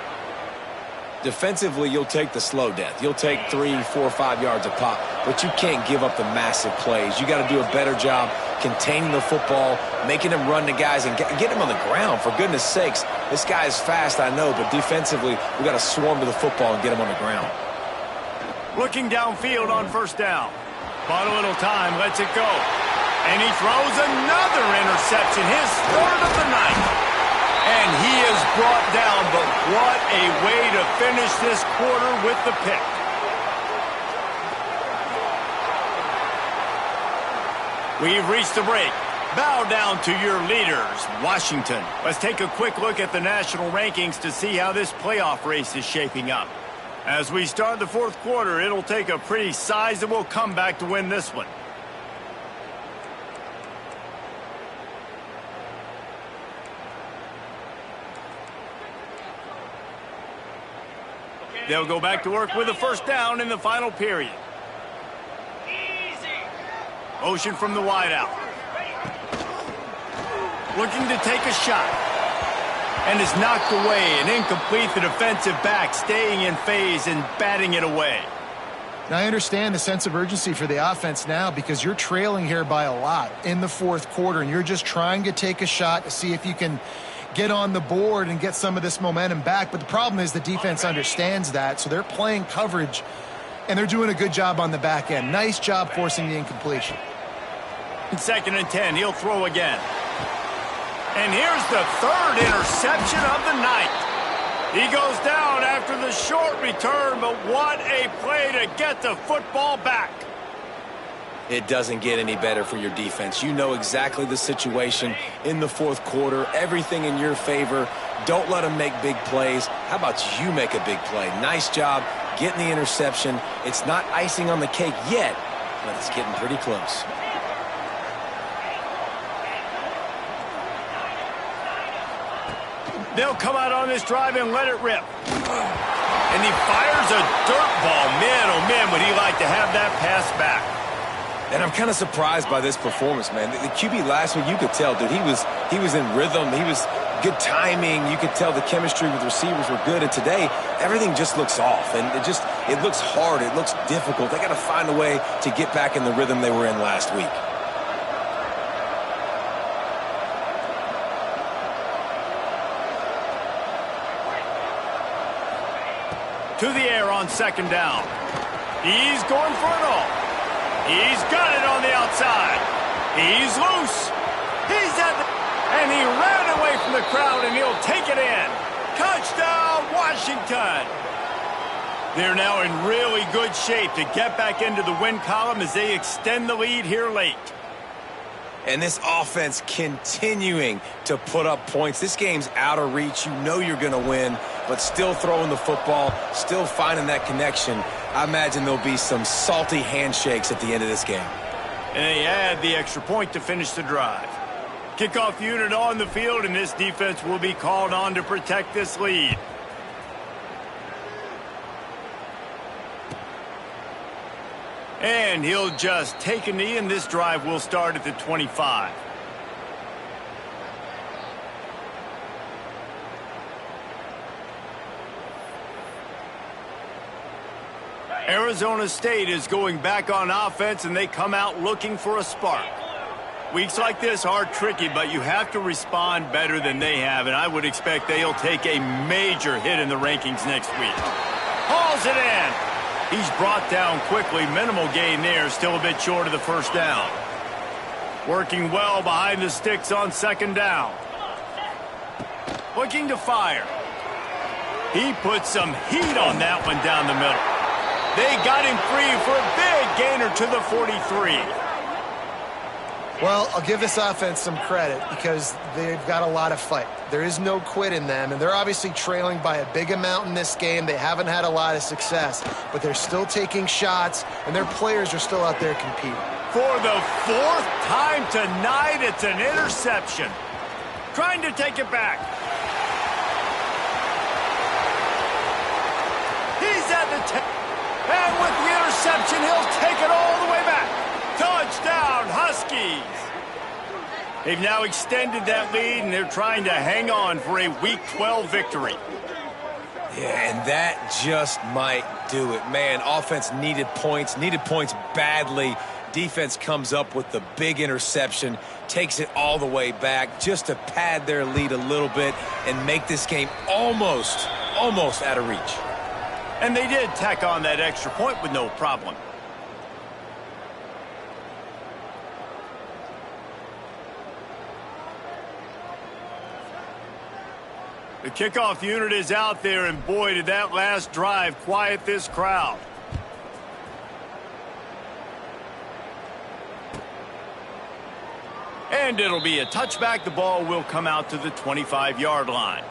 Defensively, you'll take the slow death. You'll take 3, 4, 5 yards a pop, but you can't give up the massive plays. You got to do a better job containing the football, making him run the guys, and get him on the ground. For goodness sakes, this guy is fast, I know, but defensively, we got to swarm to the football and get him on the ground. Looking downfield on 1st down. Bought a little time, lets it go. And he throws another interception, his 3rd of the night. And he is brought down, but what a way to finish this quarter with the pick. We've reached the break. Bow down to your leaders, Washington. Let's take a quick look at the national rankings to see how this playoff race is shaping up. As we start the 4th quarter, it'll take a pretty sizable comeback to win this one. They'll go back to work with a 1st down in the final period. Motion from the wideout. Looking to take a shot. And is knocked away and incomplete. The defensive back staying in phase and batting it away. Now, I understand the sense of urgency for the offense now because you're trailing here by a lot in the 4th quarter, and you're just trying to take a shot to see if you can get on the board and get some of this momentum back. But the problem is the defense understands that, so they're playing coverage, and they're doing a good job on the back end. Nice job forcing the incompletion. 2nd and 10, he'll throw again. And here's the 3rd interception of the night. He goes down after the short return, but what a play to get the football back. It doesn't get any better for your defense. You know exactly the situation in the 4th quarter. Everything in your favor. Don't let them make big plays. How about you make a big play? Nice job getting the interception. It's not icing on the cake yet, but it's getting pretty close. They'll come out on this drive and let it rip. And he fires a dirt ball. Man, oh man, would he like to have that pass back. And I'm kind of surprised by this performance, man. The QB last week, you could tell, dude, he was in rhythm. He was good timing. You could tell the chemistry with receivers were good. And today, everything just looks off. And it looks hard. It looks difficult. They got to find a way to get back in the rhythm they were in last week. To the air on 2nd down. He's going for it all. He's got it on the outside. He's loose. He's at the... And he ran away from the crowd, and he'll take it in. Touchdown, Washington. They're now in really good shape to get back into the win column as they extend the lead here late. And this offense continuing to put up points. This game's out of reach. You know you're going to win, but still throwing the football, still finding that connection. I imagine there'll be some salty handshakes at the end of this game. And they add the extra point to finish the drive. Kickoff unit on the field, and this defense will be called on to protect this lead. And he'll just take a knee, and this drive will start at the 25. Arizona State is going back on offense, and they come out looking for a spark. Weeks like this are tricky, but you have to respond better than they have, and I would expect they'll take a major hit in the rankings next week. Hauls it in. He's brought down quickly. Minimal gain there, still a bit short of the first down. Working well behind the sticks on second down. Looking to fire. He put some heat on that one down the middle. They got him free for a big gainer to the 43. Well, I'll give this offense some credit because they've got a lot of fight. There is no quit in them, and they're obviously trailing by a big amount in this game. They haven't had a lot of success, but they're still taking shots, and their players are still out there competing. For the fourth time tonight, it's an interception. Trying to take it back. He's at the 10. And with the interception, he'll take it all the way back. Touchdown, Huskies! They've now extended that lead, and they're trying to hang on for a Week 12 victory. Yeah, and that just might do it. Man, offense needed points badly. Defense comes up with the big interception, takes it all the way back just to pad their lead a little bit and make this game almost out of reach. And they did tack on that extra point with no problem. The kickoff unit is out there, and boy, did that last drive quiet this crowd. And it'll be a touchback. The ball will come out to the 25-yard line.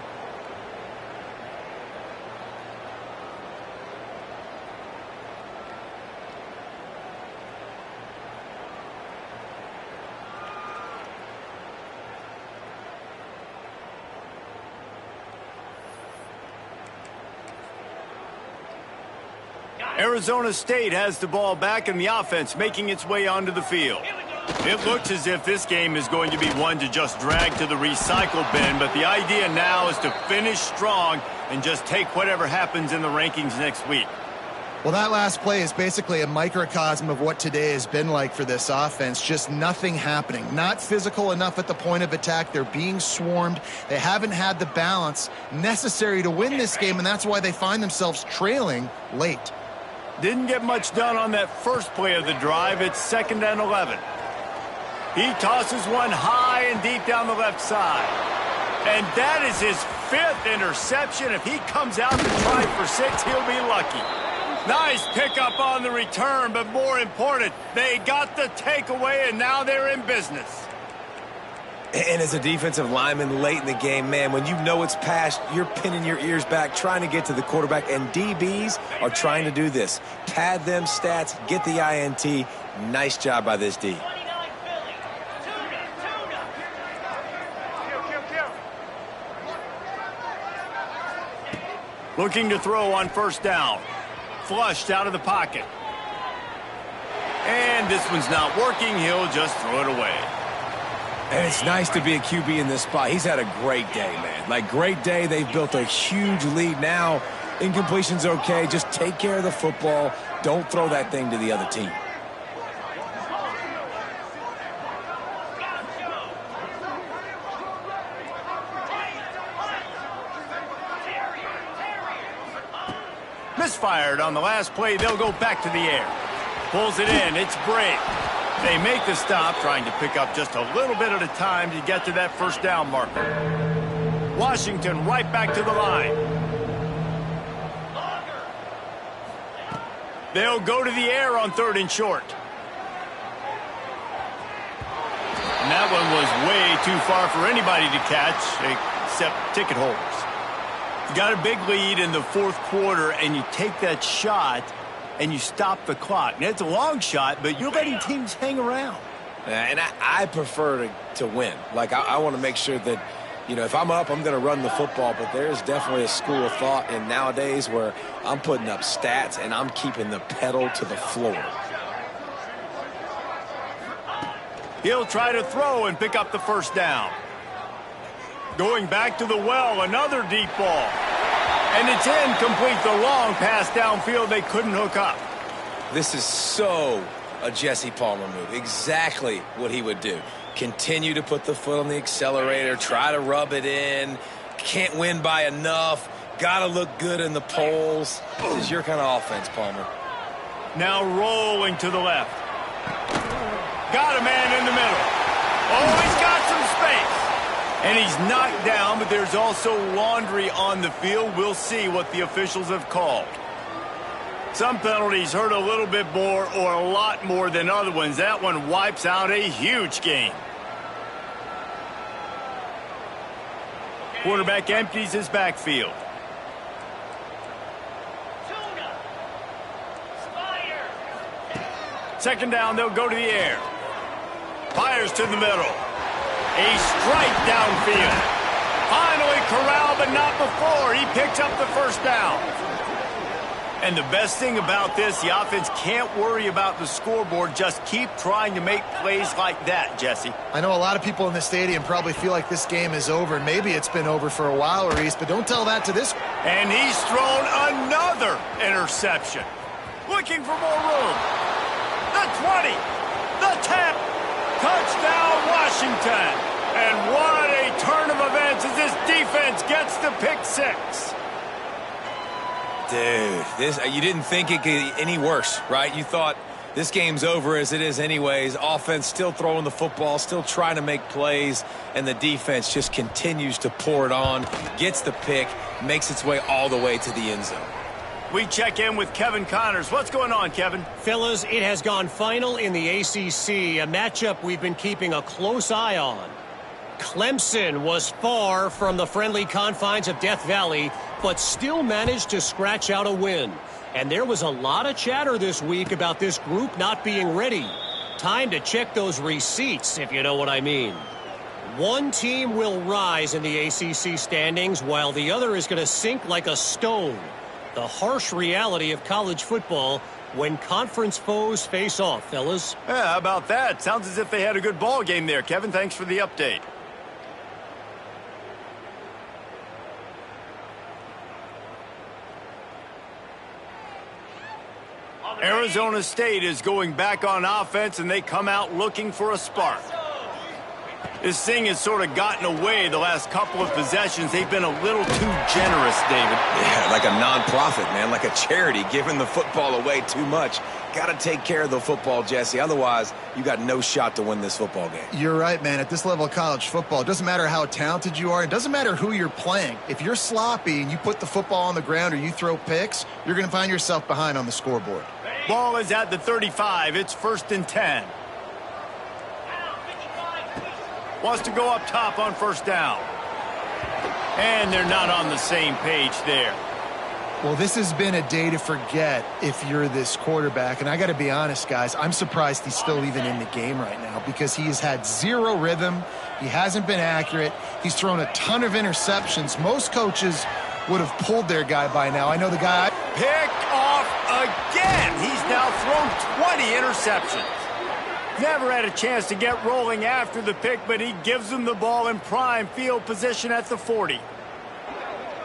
Arizona State has the ball back in the offense, making its way onto the field. It looks as if this game is going to be one to just drag to the recycle bin, but the idea now is to finish strong and just take whatever happens in the rankings next week. Well, that last play is basically a microcosm of what today has been like for this offense. Just nothing happening. Not physical enough at the point of attack. They're being swarmed. They haven't had the balance necessary to win this game, and that's why they find themselves trailing late. Didn't get much done on that first play of the drive. It's 2nd and 11. He tosses one high and deep down the left side. And that is his 5th interception. If he comes out to try for 6, he'll be lucky. Nice pickup on the return, but more important, they got the takeaway, and now they're in business. And as a defensive lineman late in the game, man, when you know it's past, you're pinning your ears back, trying to get to the quarterback, and DBs are trying to do this. Pad them stats, get the INT. Nice job by this D. Looking to throw on first down. Flushed out of the pocket. And this one's not working. He'll just throw it away. And it's nice to be a QB in this spot. He's had a great day, man. Like, great day. They've built a huge lead now. Incompletion's okay. Just take care of the football. Don't throw that thing to the other team. Misfired on the last play. They'll go back to the air. Pulls it in. It's Brake. They make the stop, trying to pick up just a little bit at a time to get to that first down marker. Washington right back to the line. They'll go to the air on 3rd and short. And that one was way too far for anybody to catch, except ticket holders. You got a big lead in the 4th quarter, and you take that shot, and you stop the clock. Now, it's a long shot, but you're letting teams hang around. And I prefer to win. Like, I want to make sure that, you know, if I'm up, I'm going to run the football. But there's definitely a school of thought in nowadays where I'm putting up stats and I'm keeping the pedal to the floor. He'll try to throw and pick up the first down. Going back to the well, another deep ball. And it's incomplete. The long pass downfield they couldn't hook up. This is so a Jesse Palmer move. Exactly what he would do. Continue to put the foot on the accelerator, try to rub it in. Can't win by enough. Got to look good in the polls. This is your kind of offense, Palmer. Now rolling to the left. Got a man in the middle. Oh, he's got some space. And he's knocked down, but there's also laundry on the field. We'll see what the officials have called. Some penalties hurt a little bit more or a lot more than other ones. That one wipes out a huge game. Quarterback empties his backfield. Second down, they'll go to the air. Fires to the middle. A strike downfield. Finally corralled, but not before. He picks up the first down. And the best thing about this, the offense can't worry about the scoreboard. Just keep trying to make plays like that, Jesse. I know a lot of people in the stadium probably feel like this game is over, and maybe it's been over for a while, Reese, but don't tell that to this. And he's thrown another interception. Looking for more room. The 20. The 10. Touchdown, Washington. And what a turn of events as this defense gets the pick six. Dude, you didn't think it could get any worse, right? You thought this game's over as it is anyways. Offense still throwing the football, still trying to make plays, and the defense just continues to pour it on, gets the pick, makes its way all the way to the end zone. We check in with Kevin Connors. What's going on, Kevin? Fellas, it has gone final in the ACC, a matchup we've been keeping a close eye on. Clemson was far from the friendly confines of Death Valley, but still managed to scratch out a win. And there was a lot of chatter this week about this group not being ready. Time to check those receipts, if you know what I mean. One team will rise in the ACC standings, while the other is going to sink like a stone. The harsh reality of college football when conference foes face off, fellas. Yeah, how about that? Sounds as if they had a good ball game there, Kevin. Thanks for the update. Arizona State is going back on offense, and they come out looking for a spark. This thing has sort of gotten away the last couple of possessions. They've been a little too generous, David. Yeah, like a non-profit, man, like a charity, giving the football away too much. Got to take care of the football, Jesse. Otherwise, you got no shot to win this football game. You're right, man. At this level of college football, it doesn't matter how talented you are. It doesn't matter who you're playing. If you're sloppy and you put the football on the ground or you throw picks, you're going to find yourself behind on the scoreboard. Ball is at the 35. It's 1st and 10. Wants to go up top on first down. And they're not on the same page there. Well, this has been a day to forget if you're this quarterback. And I got to be honest, guys, I'm surprised he's still even in the game right now because he has had zero rhythm. He hasn't been accurate. He's thrown a ton of interceptions. Most coaches would have pulled their guy by now. I know the guy. Picked off again. He's now thrown 20 interceptions. Never had a chance to get rolling after the pick, but he gives them the ball in prime field position at the 40.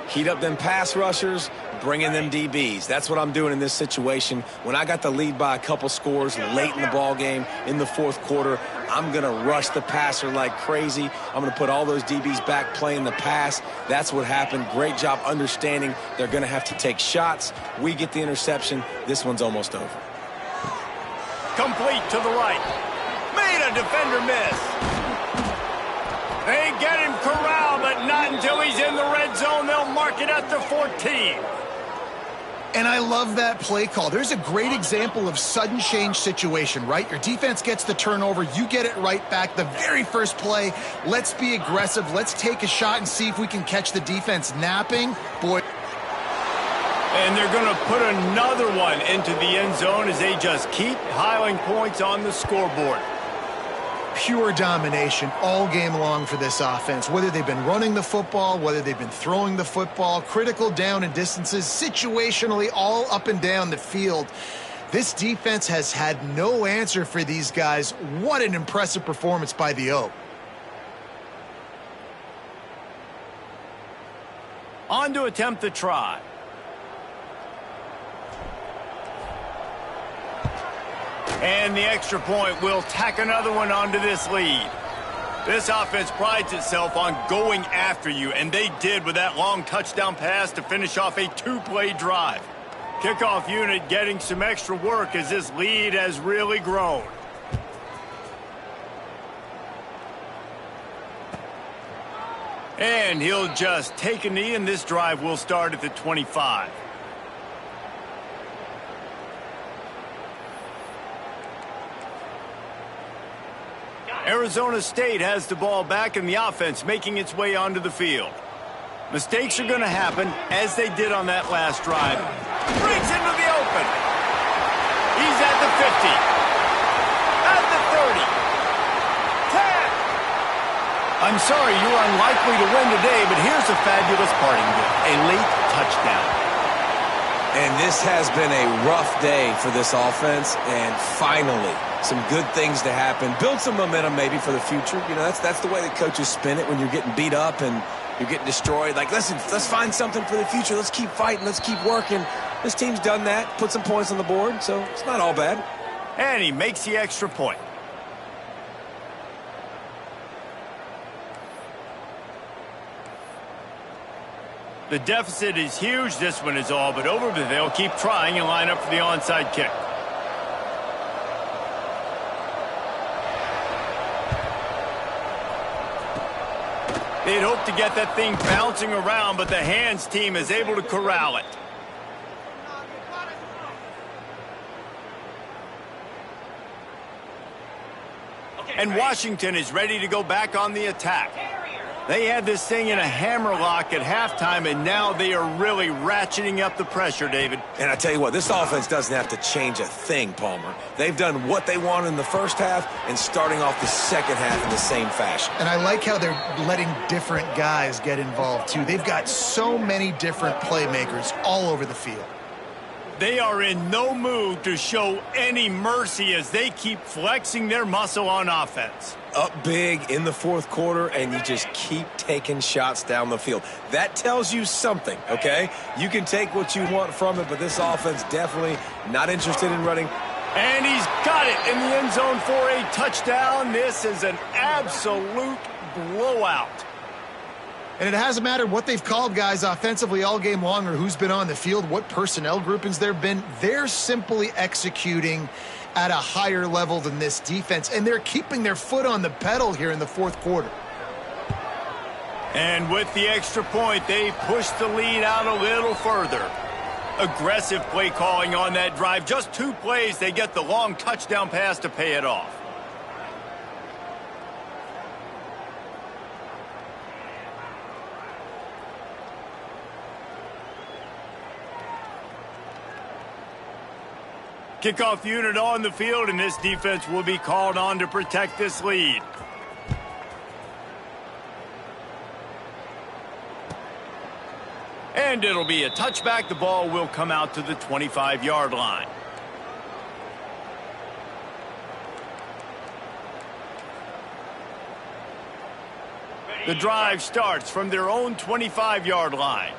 Heat up them pass rushers, bring in them DBs. That's what I'm doing in this situation. When I got the lead by a couple scores late in the ball game in the fourth quarter, I'm going to rush the passer like crazy. I'm going to put all those DBs back playing the pass. That's what happened. Great job understanding they're going to have to take shots. We get the interception. This one's almost over. Complete to the right. Made a defender miss. They get him corralled, but not until he's in the red zone. They'll mark it at the 14. And I love that play call. There's a great example of sudden change situation, right? Your defense gets the turnover. You get it right back. The very first play, let's be aggressive. Let's take a shot and see if we can catch the defense napping. Boy. And they're going to put another one into the end zone as they just keep piling points on the scoreboard. Pure domination all game long for this offense. Whether they've been running the football, whether they've been throwing the football, critical down and distances, situationally all up and down the field. This defense has had no answer for these guys. What an impressive performance by the O. On to attempt the try. And the extra point will tack another one onto this lead. This offense prides itself on going after you, and they did with that long touchdown pass to finish off a two-play drive. Kickoff unit getting some extra work as this lead has really grown. And he'll just take a knee, and this drive will start at the 25. Arizona State has the ball back in the offense, making its way onto the field. Mistakes are going to happen, as they did on that last drive. Brings into the open. He's at the 50. At the 30. 10. I'm sorry, you're unlikely to win today, but here's a fabulous parting gift. A late touchdown. And this has been a rough day for this offense, and finally, some good things to happen. Build some momentum maybe for the future. You know, that's the way that coaches spin it when you're getting beat up and you're getting destroyed. Like, listen, let's find something for the future. Let's keep fighting. Let's keep working. This team's done that, put some points on the board, so it's not all bad. And he makes the extra point. The deficit is huge. This one is all but over, but they'll keep trying and line up for the onside kick. They'd hope to get that thing bouncing around, but the hands team is able to corral it. And Washington is ready to go back on the attack. They had this thing in a hammerlock at halftime, and now they are really ratcheting up the pressure, David. And I tell you what, this offense doesn't have to change a thing, Palmer. They've done what they wanted in the first half and starting off the second half in the same fashion. And I like how they're letting different guys get involved, too. They've got so many different playmakers all over the field. They are in no mood to show any mercy as they keep flexing their muscle on offense. Up big in the fourth quarter, and you just keep taking shots down the field. That tells you something, okay? You can take what you want from it, but this offense definitely not interested in running. And he's got it in the end zone for a touchdown. This is an absolute blowout. And it hasn't mattered what they've called guys offensively all game long or who's been on the field, what personnel groupings there have been. They're simply executing at a higher level than this defense, and they're keeping their foot on the pedal here in the fourth quarter. And with the extra point, they push the lead out a little further. Aggressive play calling on that drive. Just two plays, they get the long touchdown pass to pay it off. Kickoff unit on the field, and this defense will be called on to protect this lead. And it'll be a touchback. The ball will come out to the 25-yard line. The drive starts from their own 25-yard line.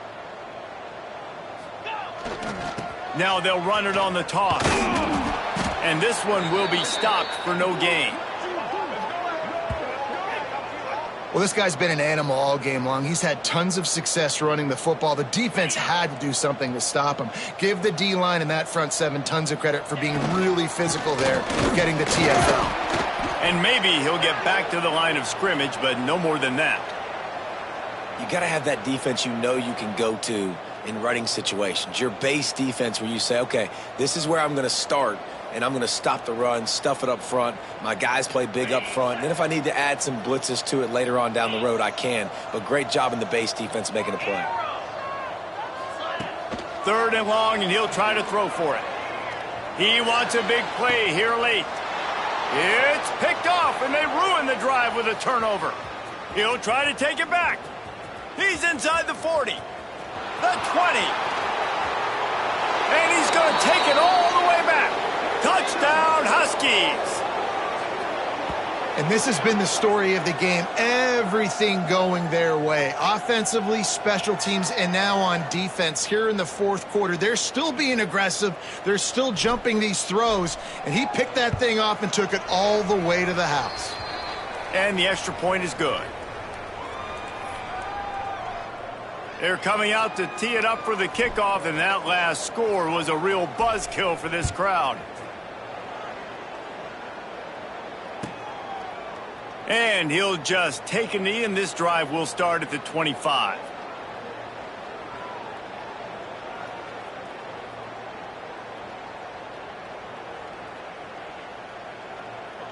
Now they'll run it on the toss. And this one will be stopped for no gain. Well, this guy's been an animal all game long. He's had tons of success running the football. The defense had to do something to stop him. Give the D-line and that front seven tons of credit for being really physical there, getting the TFL. And maybe he'll get back to the line of scrimmage, but no more than that. You got to have that defense you know you can go to in running situations. Your base defense where you say, okay, this is where I'm going to start, and I'm going to stop the run, stuff it up front. My guys play big up front. And then if I need to add some blitzes to it later on down the road, I can. But great job in the base defense making a play. Third and long, and he'll try to throw for it. He wants a big play here late. It's picked off, and they ruin the drive with a turnover. He'll try to take it back. He's inside the 40. The 20. And he's going to take it all the way back. Touchdown, Huskies. And And this has been the story of the game. Everything going their way. Offensively, special teams, and now on defense here in the fourth quarter. They're still being aggressive. They're still jumping these throws. And he picked that thing off and took it all the way to the house. And the extra point is good. They're coming out to tee it up for the kickoff, and that last score was a real buzzkill for this crowd. And he'll just take a knee, and this drive will start at the 25.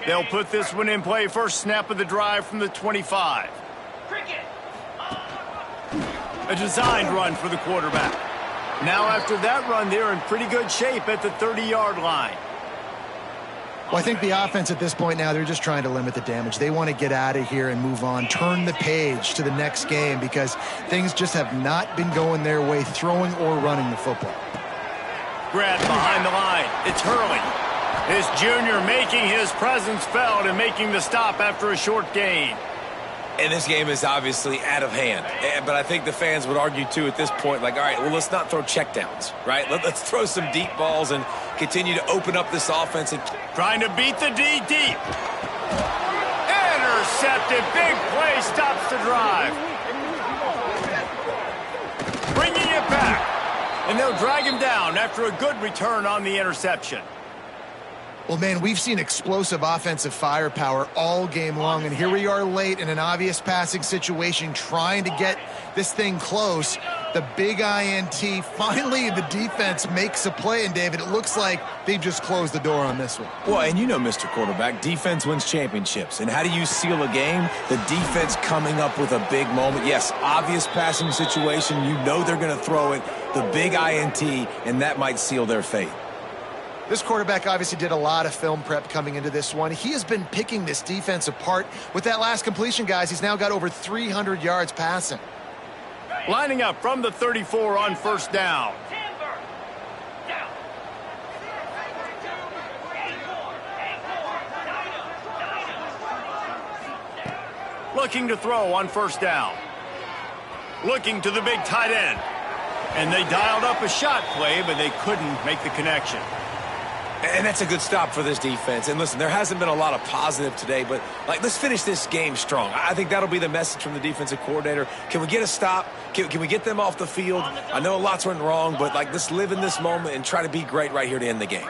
They'll put this one in play. First snap of the drive from the 25. A designed run for the quarterback. Now after that run, they're in pretty good shape at the 30-yard line. Well, I think the offense at this point now, they're just trying to limit the damage. They want to get out of here and move on, turn the page to the next game because things just have not been going their way, throwing or running the football. Grant behind the line. It's Hurley. This junior making his presence felt and making the stop after a short gain. And this game is obviously out of hand. But I think the fans would argue, too, at this point, like, all right, well, let's not throw checkdowns, right? Let's throw some deep balls and continue to open up this offense. And trying to beat the D deep. Intercepted. Big play stops the drive. Bringing it back. And they'll drag him down after a good return on the interception. Well, man, we've seen explosive offensive firepower all game long, and here we are late in an obvious passing situation trying to get this thing close. The big INT, finally the defense makes a play, and David, it looks like they've just closed the door on this one. Well, and you know, Mr. Quarterback, defense wins championships. And how do you seal a game? The defense coming up with a big moment. Yes, obvious passing situation. You know they're going to throw it. The big INT, and that might seal their fate. This quarterback obviously did a lot of film prep coming into this one. He has been picking this defense apart. With that last completion, guys, he's now got over 300 yards passing. Lining up from the 34 on first down. Looking to throw on first down. Looking to the big tight end. And they dialed up a shot play, but they couldn't make the connection. And that's a good stop for this defense. And listen, there hasn't been a lot of positive today, but let's finish this game strong. I think that'll be the message from the defensive coordinator. Can we get a stop? Can we get them off the field? I know a lot's went wrong, but let's live in this moment and try to be great right here to end the game.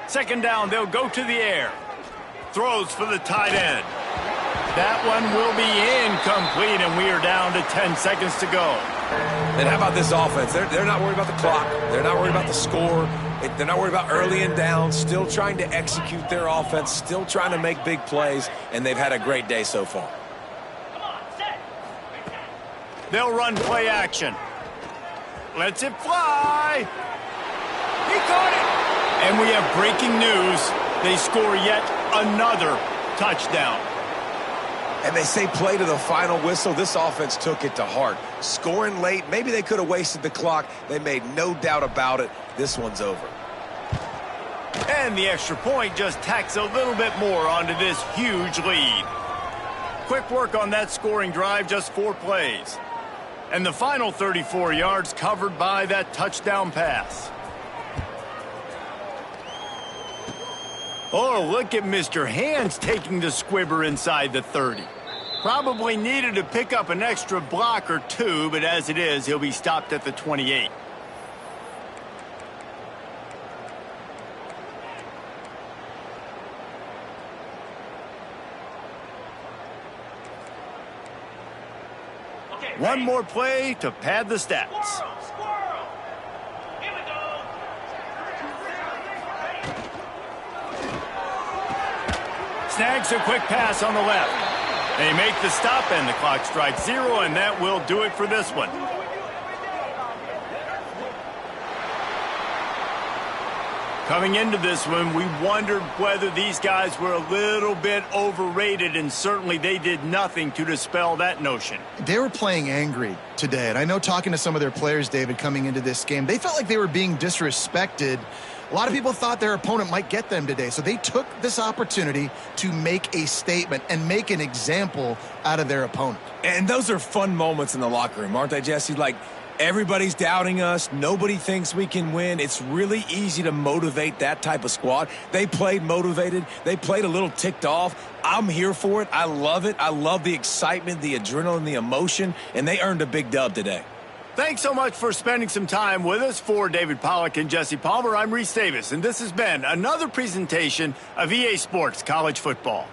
Second down, they'll go to the air. Throws for the tight end. That one will be incomplete, and we are down to 10 seconds to go. And how about this offense? They're not worried about the clock. They're not worried about the score. They're not worried about early and down. Still trying to execute their offense. Still trying to make big plays, and they've had a great day so far. They'll run play action. Lets it fly. He caught it. And we have breaking news. They score yet another touchdown. And they say play to the final whistle. This offense took it to heart. Scoring late, maybe they could have wasted the clock. They made no doubt about it. This one's over. And the extra point just tacks a little bit more onto this huge lead. Quick work on that scoring drive, just 4 plays. And the final 34 yards covered by that touchdown pass. Oh, look at Mr. Hands taking the squibber inside the 30. Probably needed to pick up an extra block or two, but as it is, he'll be stopped at the 28. Okay, one more play to pad the stats. Squirrel. Here we go. Snags a quick pass on the left. They make the stop, and the clock strikes 0, and that will do it for this one. Coming into this one, we wondered whether these guys were a little bit overrated, and certainly they did nothing to dispel that notion. They were playing angry today, and I know talking to some of their players, David, coming into this game, they felt like they were being disrespected. A lot of people thought their opponent might get them today, so they took this opportunity to make a statement and make an example out of their opponent. And those are fun moments in the locker room, aren't they, Jesse? Like, everybody's doubting us. Nobody thinks we can win. It's really easy to motivate that type of squad. They played motivated. They played a little ticked off. I'm here for it. I love it. I love the excitement, the adrenaline, the emotion, and they earned a big dub today. Thanks so much for spending some time with us. For David Pollack and Jesse Palmer, I'm Reese Davis, and this has been another presentation of EA Sports College Football.